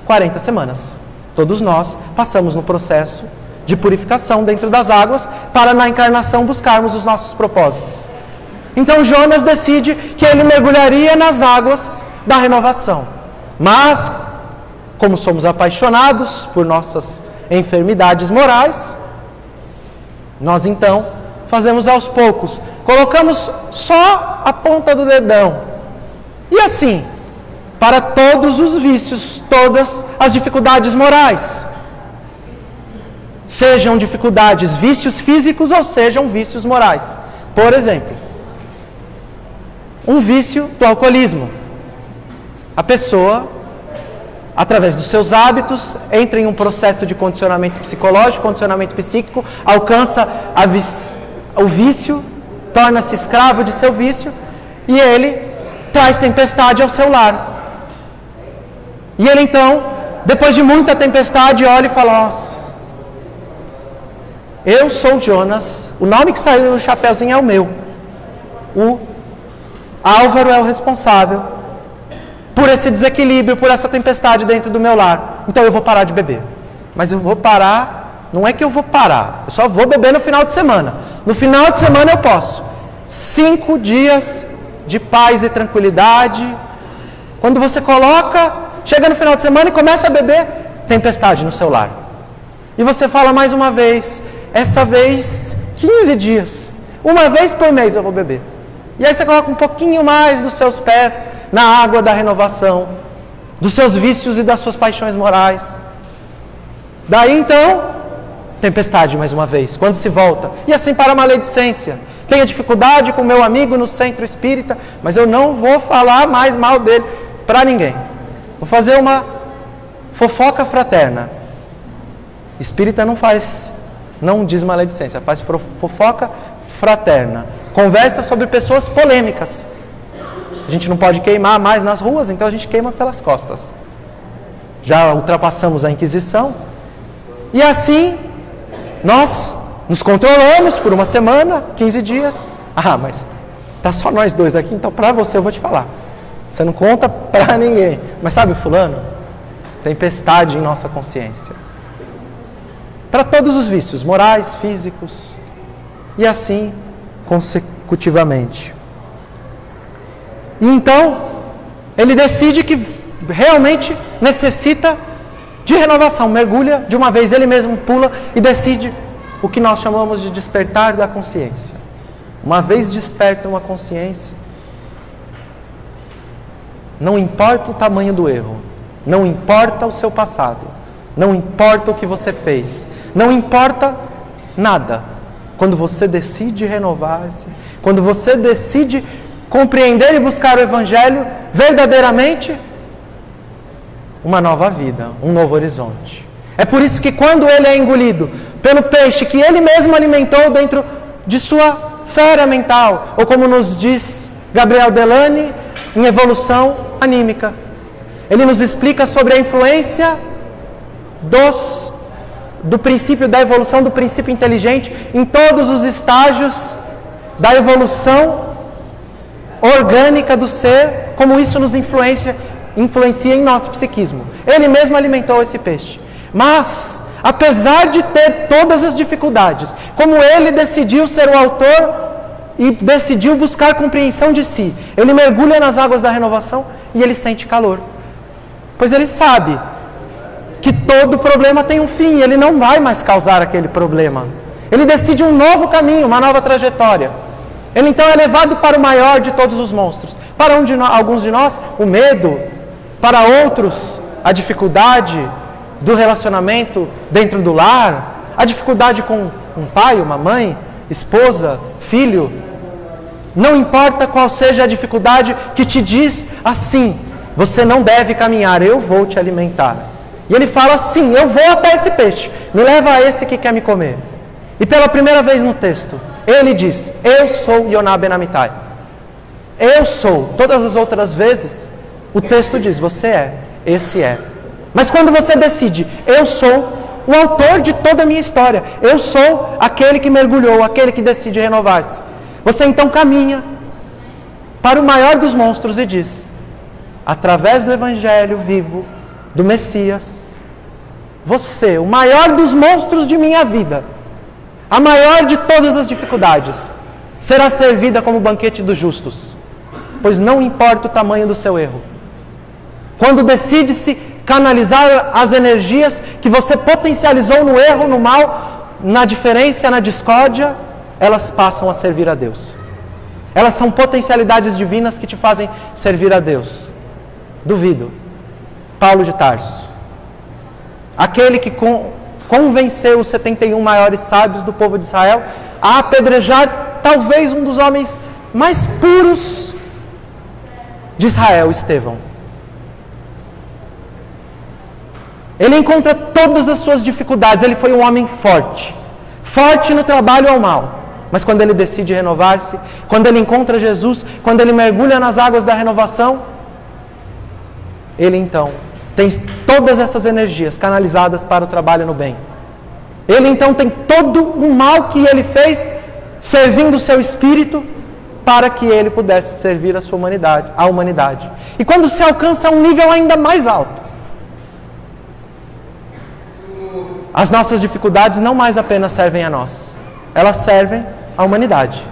40 semanas. Todos nós passamos no processo de purificação dentro das águas, para na encarnação buscarmos os nossos propósitos. Então Jonas decide que ele mergulharia nas águas da renovação. Mas, como somos apaixonados por nossas enfermidades morais, nós então fazemos aos poucos, colocamos só a ponta do dedão. E assim, para todos os vícios, todas as dificuldades morais. Sejam dificuldades, vícios físicos ou sejam vícios morais. Por exemplo, um vício do alcoolismo. A pessoa, através dos seus hábitos, entra em um processo de condicionamento psicológico, condicionamento psíquico, alcança o vício, torna-se escravo de seu vício e ele traz tempestade ao seu lar. E ele então, depois de muita tempestade, olha e fala: nossa, eu sou Jonas, o nome que saiu no chapéuzinho é o meu. O Álvaro é o responsável por esse desequilíbrio, por essa tempestade dentro do meu lar. Então eu vou parar de beber. Mas eu vou parar, não é que eu vou parar, eu só vou beber no final de semana. No final de semana eu posso. 5 dias de paz e tranquilidade. Quando você chega no final de semana e começa a beber, tempestade no seu lar. E você fala mais uma vez: essa vez 15 dias. Uma vez por mês eu vou beber. E aí você coloca um pouquinho mais dos seus pés na água da renovação, dos seus vícios e das suas paixões morais. Daí então, tempestade mais uma vez, quando se volta. E assim para a maledicência. Tenho dificuldade com meu amigo no centro espírita, mas eu não vou falar mais mal dele para ninguém. Vou fazer uma fofoca fraterna. Espírita não diz maledicência, faz fofoca fraterna. Conversa sobre pessoas polêmicas. A gente não pode queimar mais nas ruas, então a gente queima pelas costas. Já ultrapassamos a Inquisição. E assim, nós nos controlamos por uma semana, 15 dias. Ah, mas tá só nós dois aqui, então para você eu vou te falar. Você não conta para ninguém. Mas sabe fulano? Tempestade em nossa consciência. Para todos os vícios, morais, físicos. E assim, consecutivamente. E então, ele decide que realmente necessita de renovação. Mergulha de uma vez, ele mesmo pula e decide o que nós chamamos de despertar da consciência. Uma vez desperta uma consciência, não importa o tamanho do erro, não importa o seu passado, não importa o que você fez, não importa nada. Quando você decide renovar-se, quando você decide compreender e buscar o Evangelho, verdadeiramente, uma nova vida, um novo horizonte. É por isso que quando ele é engolido pelo peixe que ele mesmo alimentou dentro de sua fera mental, ou como nos diz Gabriel Delany, em Evolução Anímica, ele nos explica sobre a influência do princípio da evolução, do princípio inteligente, em todos os estágios da evolução orgânica do ser, como isso nos influencia em nosso psiquismo. Ele mesmo alimentou esse peixe. Mas, apesar de ter todas as dificuldades, como ele decidiu ser o autor e decidiu buscar compreensão de si, ele mergulha nas águas da renovação e ele sente calor. Pois ele sabe que todo problema tem um fim, ele não vai mais causar aquele problema. Ele decide um novo caminho, uma nova trajetória. Ele então é levado para o maior de todos os monstros. Para alguns de nós, o medo. Para outros, a dificuldade do relacionamento dentro do lar. A dificuldade com um pai, uma mãe, esposa, filho. Não importa qual seja a dificuldade que te diz assim: você não deve caminhar, eu vou te alimentar. E ele fala assim: eu vou até esse peixe, me leva a esse que quer me comer. E pela primeira vez no texto, ele diz: eu sou Yonah Ben Amittai. Eu sou. Todas as outras vezes, o texto diz: você é, esse é. Mas quando você decide: eu sou o autor de toda a minha história, eu sou aquele que mergulhou, aquele que decide renovar-se, você então caminha para o maior dos monstros e diz: através do Evangelho vivo, do Messias, você, o maior dos monstros de minha vida, a maior de todas as dificuldades, será servida como banquete dos justos, pois não importa o tamanho do seu erro. Quando decide-se canalizar as energias que você potencializou no erro, no mal, na diferença, na discórdia, elas passam a servir a Deus. Elas são potencialidades divinas que te fazem servir a Deus. Duvido. Paulo de Tarso, aquele que convenceu os 71 maiores sábios do povo de Israel a apedrejar talvez um dos homens mais puros de Israel, Estevão. Ele encontra todas as suas dificuldades, ele foi um homem forte, forte no trabalho ao mal, mas quando ele decide renovar-se, quando ele encontra Jesus, quando ele mergulha nas águas da renovação, ele então tem todas essas energias canalizadas para o trabalho no bem. Ele então tem todo o mal que ele fez servindo o seu espírito para que ele pudesse servir a sua humanidade, a humanidade. E quando se alcança um nível ainda mais alto, as nossas dificuldades não mais apenas servem a nós, elas servem à humanidade.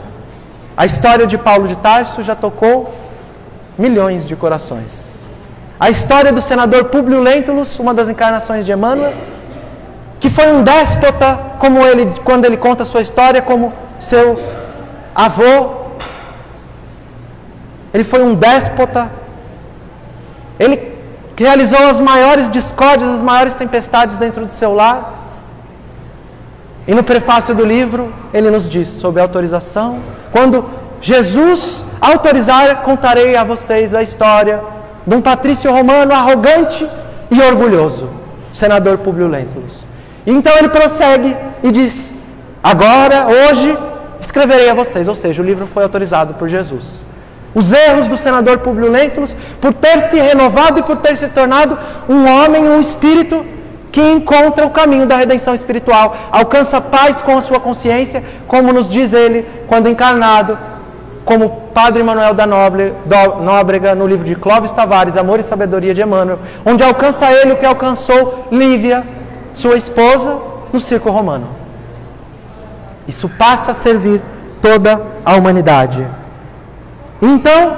A história de Paulo de Tarso já tocou milhões de corações. A história do senador Públio Lentulus, uma das encarnações de Emmanuel, que foi um déspota, como ele, quando ele conta a sua história, como seu avô. Ele foi um déspota. Ele realizou as maiores discórdias, as maiores tempestades dentro do seu lar. E no prefácio do livro, ele nos diz, sob autorização, quando Jesus autorizar, contarei a vocês a história de um patrício romano arrogante e orgulhoso, senador Públio Lentulus. Então ele prossegue e diz, agora, hoje, escreverei a vocês, ou seja, o livro foi autorizado por Jesus. Os erros do senador Públio Lentulus por ter se renovado e por ter se tornado um homem, um espírito que encontra o caminho da redenção espiritual, alcança paz com a sua consciência, como nos diz ele quando encarnado, como Padre Manuel da Nóbrega, no livro de Clóvis Tavares, Amor e Sabedoria de Emmanuel, onde alcança ele o que alcançou Lívia, sua esposa, no circo romano. Isso passa a servir toda a humanidade. Então,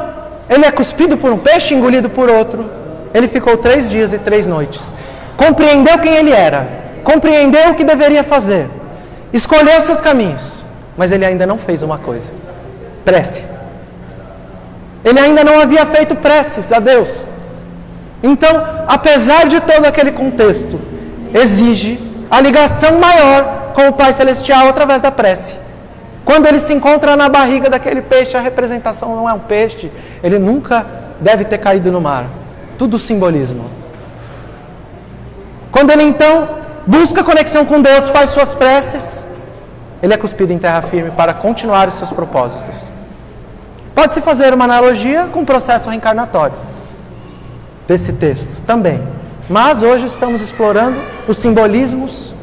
ele é cuspido por um peixe, engolido por outro. Ele ficou 3 dias e 3 noites. Compreendeu quem ele era, compreendeu o que deveria fazer, escolheu seus caminhos, mas ele ainda não fez uma coisa: prece. Ele ainda não havia feito preces a Deus. Então, apesar de todo aquele contexto, exige a ligação maior com o Pai Celestial através da prece. Quando ele se encontra na barriga daquele peixe, a representação não é um peixe, ele nunca deve ter caído no mar. Tudo simbolismo. Quando ele então busca conexão com Deus, faz suas preces, ele é cuspido em terra firme para continuar os seus propósitos. Pode-se fazer uma analogia com o processo reencarnatório desse texto também. Mas hoje estamos explorando os simbolismos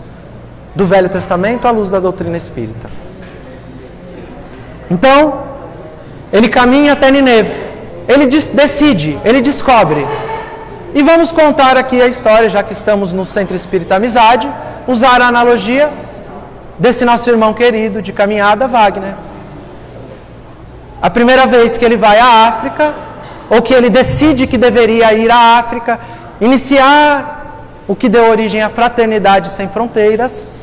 do Velho Testamento à luz da doutrina espírita. Então, ele caminha até Nineve, ele decide, ele descobre. E vamos contar aqui a história, já que estamos no Centro Espírita Amizade, usar a analogia desse nosso irmão querido de caminhada, Wagner. A primeira vez que ele vai à África, ou que ele decide que deveria ir à África, iniciar o que deu origem à Fraternidade Sem Fronteiras,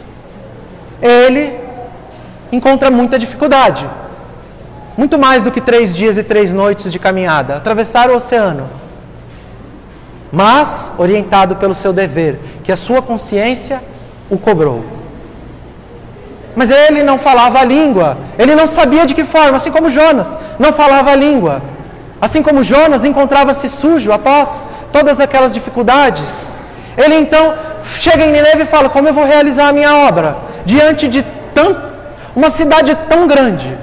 ele encontra muita dificuldade. Muito mais do que 3 dias e 3 noites de caminhada, atravessar o oceano. Mas orientado pelo seu dever, que a sua consciência o cobrou. Mas ele não falava a língua, ele não sabia de que forma, assim como Jonas não falava a língua. Assim como Jonas encontrava-se sujo após todas aquelas dificuldades. Ele então chega em Nineve e fala, como eu vou realizar a minha obra? Diante de uma cidade tão grande,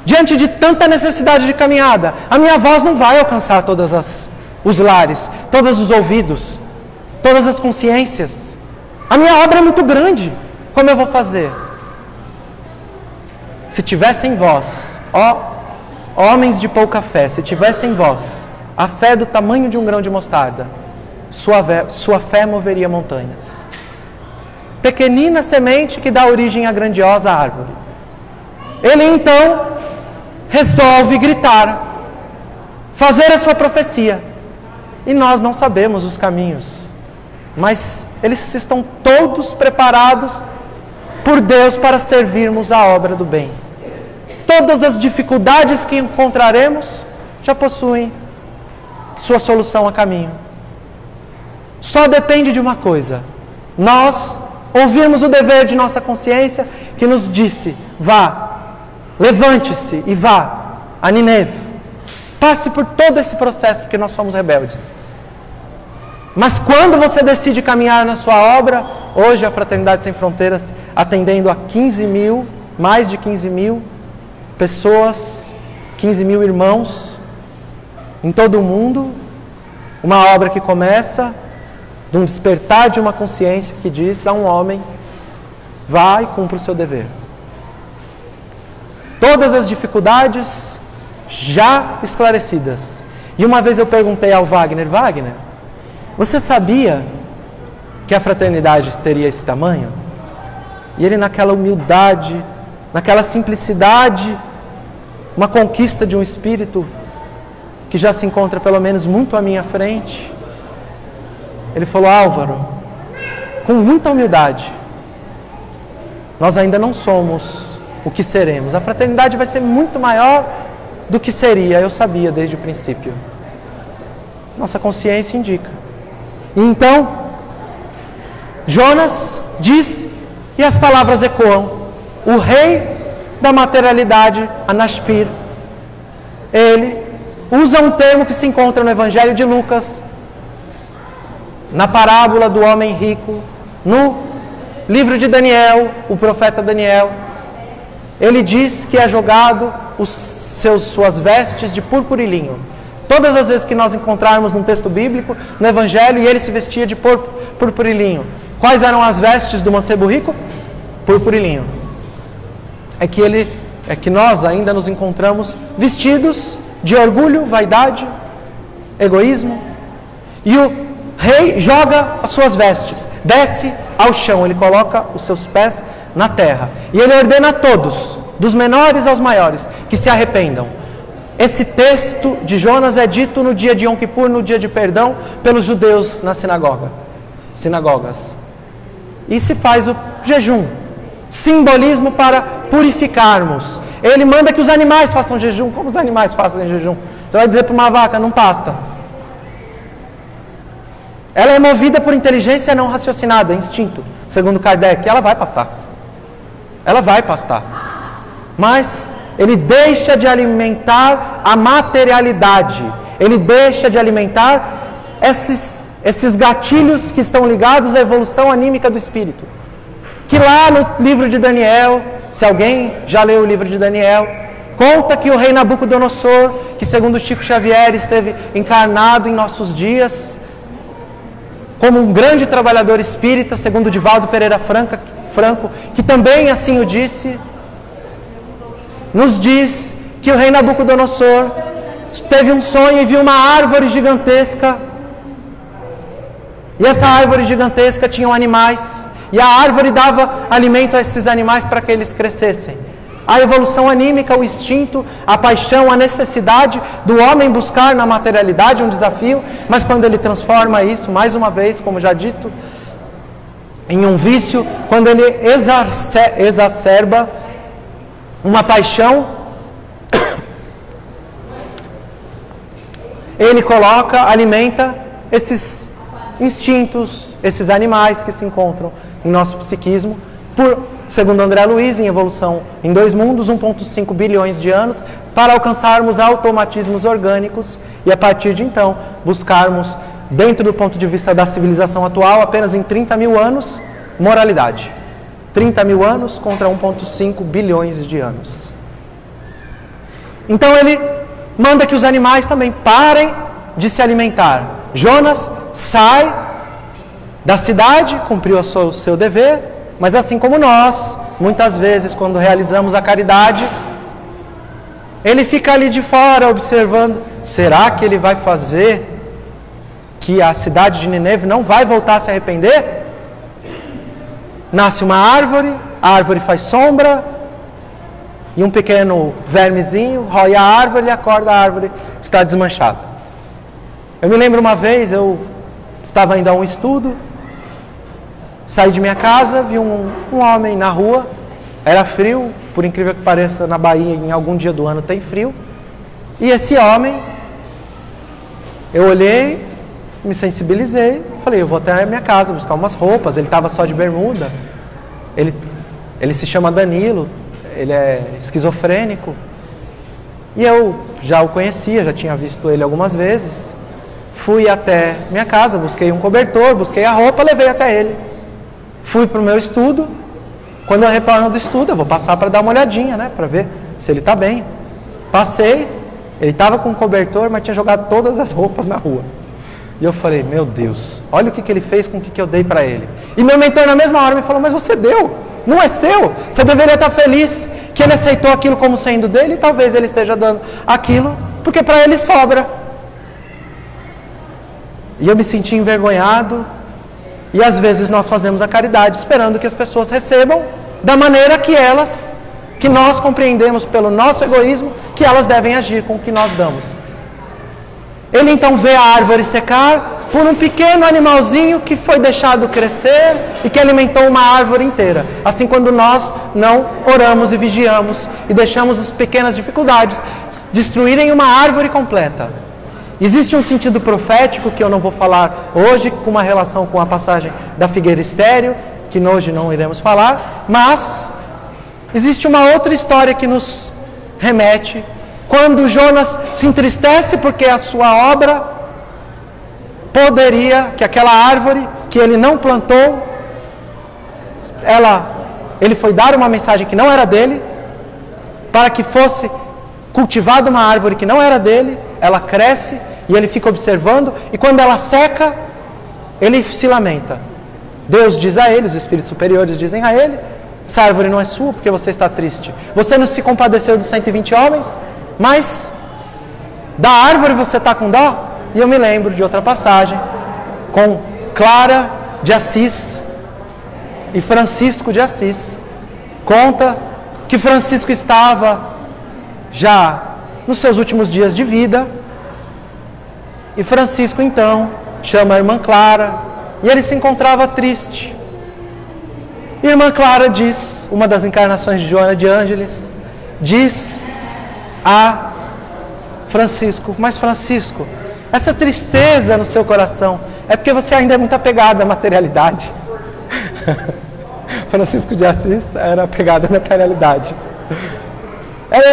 diante de tanta necessidade de caminhada, a minha voz não vai alcançar todos os lares, todos os ouvidos, todas as consciências. A minha obra é muito grande, como eu vou fazer? Se tivesse em vós, ó homens de pouca fé, se tivesse em vós a fé do tamanho de um grão de mostarda, sua fé moveria montanhas. Pequenina semente que dá origem à grandiosa árvore. Ele então resolve gritar, fazer a sua profecia. E nós não sabemos os caminhos, mas eles estão todos preparados por Deus para servirmos a obra do bem. Todas as dificuldades que encontraremos já possuem sua solução a caminho. Só depende de uma coisa: nós ouvirmos o dever de nossa consciência que nos disse, vá, levante-se e vá a Nineve. Passe por todo esse processo, porque nós somos rebeldes. Mas quando você decide caminhar na sua obra, hoje a Fraternidade Sem Fronteiras, atendendo a 15 mil, mais de 15 mil pessoas, 15 mil irmãos em todo o mundo, uma obra que começa de um despertar de uma consciência que diz a um homem, vá e cumpra o seu dever. Todas as dificuldades já esclarecidas. E uma vez eu perguntei ao Wagner, você sabia que a fraternidade teria esse tamanho? E ele, naquela humildade, naquela simplicidade, uma conquista de um espírito que já se encontra pelo menos muito à minha frente, ele falou, Álvaro, com muita humildade, nós ainda não somos o que seremos. A fraternidade vai ser muito maior do que seria, eu sabia desde o princípio. Nossa consciência indica. E então, Jonas diz, e as palavras ecoam, o rei da materialidade, Anashpir, ele usa um termo que se encontra no Evangelho de Lucas, na parábola do homem rico, no livro de Daniel, o profeta Daniel. Ele diz que é jogado suas vestes de púrpura e linho. Todas as vezes que nós encontrarmos num texto bíblico, no Evangelho, e ele se vestia de púrpura e linho. Quais eram as vestes do mancebo rico? Púrpura e linho. É que nós ainda nos encontramos vestidos de orgulho, vaidade, egoísmo. E o rei joga as suas vestes, desce ao chão, ele coloca os seus pés na terra. E ele ordena a todos, dos menores aos maiores, que se arrependam. Esse texto de Jonas é dito no dia de Yom Kippur, no dia de perdão, pelos judeus nas sinagogas. E se faz o jejum, simbolismo para purificarmos. Ele manda que os animais façam jejum. Como os animais fazem jejum? Você vai dizer para uma vaca, não pasta. Ela é movida por inteligência não raciocinada, instinto. Segundo Kardec, ela vai pastar. Ela vai pastar. Mas ele deixa de alimentar a materialidade. Ele deixa de alimentar esses gatilhos que estão ligados à evolução anímica do espírito. Que lá no livro de Daniel, se alguém já leu o livro de Daniel, conta que o rei Nabucodonosor, que segundo Chico Xavier esteve encarnado em nossos dias, como um grande trabalhador espírita, segundo Divaldo Pereira Franco, que também assim o disse, nos diz que o rei Nabucodonosor teve um sonho e viu uma árvore gigantesca. E essa árvore gigantesca tinha animais. E a árvore dava alimento a esses animais para que eles crescessem. A evolução anímica, o instinto, a paixão, a necessidade do homem buscar na materialidade um desafio, mas quando ele transforma isso, mais uma vez, como já dito, em um vício, quando ele exacerba uma paixão, ele coloca, alimenta esses instintos, esses animais que se encontram em nosso psiquismo, segundo André Luiz, em evolução em 2 mundos, 1,5 bilhões de anos, para alcançarmos automatismos orgânicos e a partir de então buscarmos, dentro do ponto de vista da civilização atual, apenas em 30 mil anos, moralidade. 30 mil anos contra 1,5 bilhões de anos. Então ele manda que os animais também parem de se alimentar. Jonas sai da cidade, cumpriu o seu dever, mas assim como nós, muitas vezes quando realizamos a caridade, ele fica ali de fora observando, será que ele vai fazer que a cidade de Nínive não vai voltar a se arrepender? Nasce uma árvore, a árvore faz sombra, e um pequeno vermezinho rói a árvore e acorda, a árvore está desmanchada. Eu me lembro uma vez, eu estava indo a um estudo, saí de minha casa, vi um homem na rua, era frio, por incrível que pareça, na Bahia, em algum dia do ano tem frio, e esse homem, eu olhei, me sensibilizei, falei, eu vou até a minha casa buscar umas roupas, ele estava só de bermuda, ele se chama Danilo, ele é esquizofrênico, e eu já o conhecia, já tinha visto ele algumas vezes, fui até minha casa, busquei um cobertor, busquei a roupa, levei até ele. Fui para o meu estudo. Quando eu retorno do estudo, eu vou passar para dar uma olhadinha, né? Para ver se ele está bem. Passei, ele estava com um cobertor, mas tinha jogado todas as roupas na rua. E eu falei, meu Deus, olha o que ele fez com o que eu dei para ele. E meu mentor na mesma hora me falou, mas você deu, não é seu. Você deveria estar feliz que ele aceitou aquilo como sendo dele e talvez ele esteja dando aquilo, porque para ele sobra. E eu me senti envergonhado, e às vezes nós fazemos a caridade esperando que as pessoas recebam da maneira que nós compreendemos pelo nosso egoísmo, que elas devem agir com o que nós damos. Ele então vê a árvore secar, por um pequeno animalzinho que foi deixado crescer e que alimentou uma árvore inteira. Assim, quando nós não oramos e vigiamos e deixamos as pequenas dificuldades destruírem uma árvore completa. Existe um sentido profético que eu não vou falar hoje, com uma relação com a passagem da figueira estéril, que hoje não iremos falar, mas existe uma outra história que nos remete quando Jonas se entristece porque a sua obra poderia, que aquela árvore que ele não plantou, ele foi dar uma mensagem que não era dele, para que fosse cultivada uma árvore que não era dele, ela cresce e ele fica observando, e quando ela seca, ele se lamenta. Deus diz a ele, os espíritos superiores dizem a ele: essa árvore não é sua porque você está triste. Você não se compadeceu dos 120 homens, mas da árvore você está com dó? E eu me lembro de outra passagem com Clara de Assis e Francisco de Assis. Conta que Francisco estava já nos seus últimos dias de vida, e Francisco então chama a irmã Clara, e ele se encontrava triste. E a irmã Clara diz, uma das encarnações de Joana de Ângeles, diz a Francisco: mas Francisco, essa tristeza no seu coração é porque você ainda é muito apegado à materialidade. Francisco de Assis era apegado à materialidade.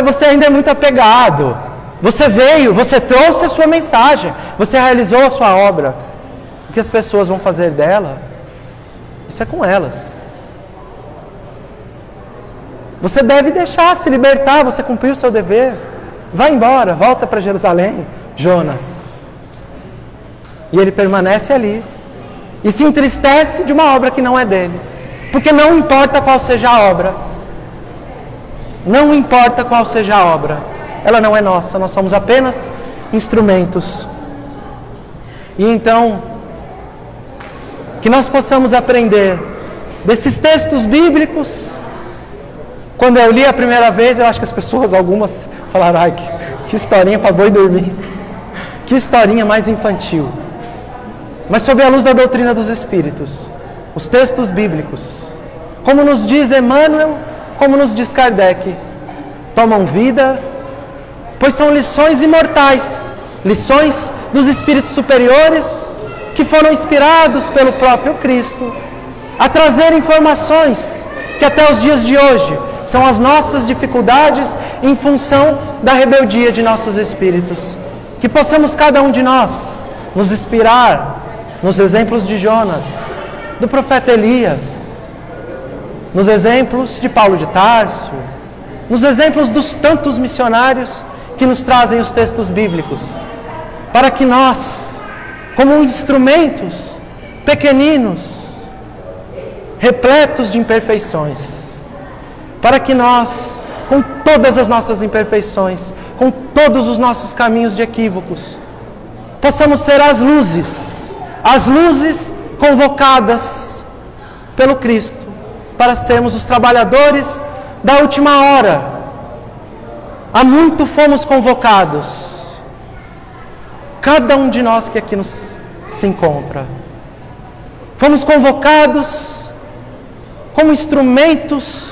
Você ainda é muito apegado. Você veio, você trouxe a sua mensagem, você realizou a sua obra. O que as pessoas vão fazer dela, isso é com elas. Você deve deixar se libertar, você cumpriu o seu dever. Vai embora, volta para Jerusalém, Jonas. E ele permanece ali e se entristece de uma obra que não é dele. Porque não importa qual seja a obra, não importa qual seja a obra, ela não é nossa, nós somos apenas instrumentos. E então, que nós possamos aprender desses textos bíblicos. Quando eu li a primeira vez, eu acho que as pessoas, algumas, falaram: ai, que historinha para boi dormir. Que historinha mais infantil. Mas sob a luz da doutrina dos Espíritos, os textos bíblicos, como nos diz Emmanuel, como nos diz Kardec, tomam vida, pois são lições imortais, lições dos Espíritos superiores, que foram inspirados pelo próprio Cristo, a trazer informações que até os dias de hoje são as nossas dificuldades em função da rebeldia de nossos espíritos. Que possamos cada um de nós nos inspirar nos exemplos de Jonas, do profeta Elias, nos exemplos de Paulo de Tarso, nos exemplos dos tantos missionários que nos trazem os textos bíblicos, para que nós, como instrumentos pequeninos, repletos de imperfeições, para que nós, com todas as nossas imperfeições, com todos os nossos caminhos de equívocos, possamos ser as luzes convocadas pelo Cristo, para sermos os trabalhadores da última hora. Há muito fomos convocados, cada um de nós que aqui se encontra. Fomos convocados como instrumentos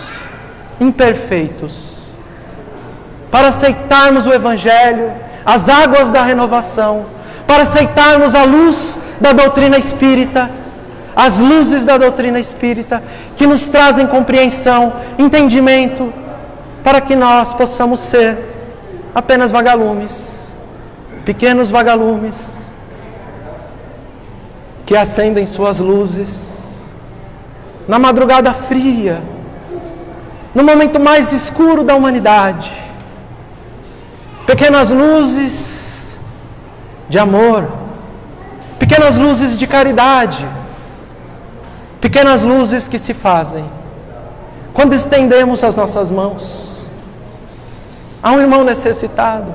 imperfeitos, para aceitarmos o Evangelho, as águas da renovação, para aceitarmos a luz da doutrina espírita, as luzes da doutrina espírita, que nos trazem compreensão, entendimento, para que nós possamos ser apenas vagalumes, pequenos vagalumes, que acendem suas luzes na madrugada fria, no momento mais escuro da humanidade. Pequenas luzes de amor, pequenas luzes de caridade, pequenas luzes que se fazem quando estendemos as nossas mãos a um irmão necessitado,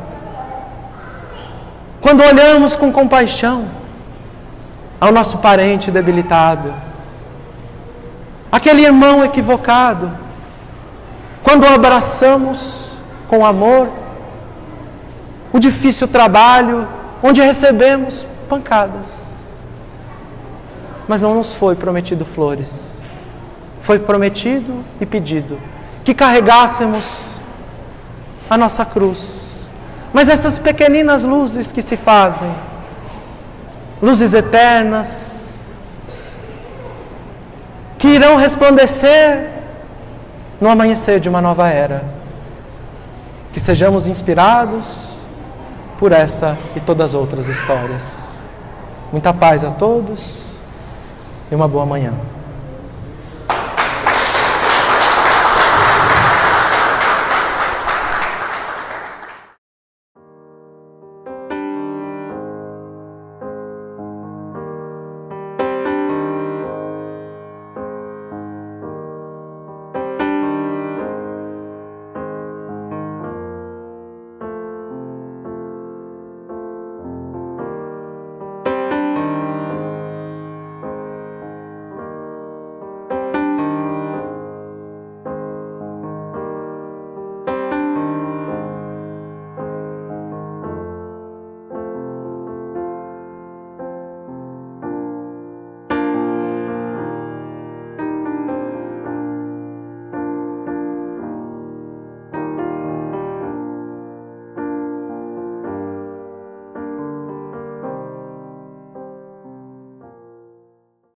quando olhamos com compaixão ao nosso parente debilitado, aquele irmão equivocado, quando o abraçamos com amor, o difícil trabalho onde recebemos pancadas. mas não nos foi prometido flores. Foi prometido e pedido que carregássemos a nossa cruz. Mas essas pequeninas luzes que se fazem, luzes eternas, que irão resplandecer no amanhecer de uma nova era. Que sejamos inspirados por essa e todas as outras histórias. Muita paz a todos e uma boa manhã.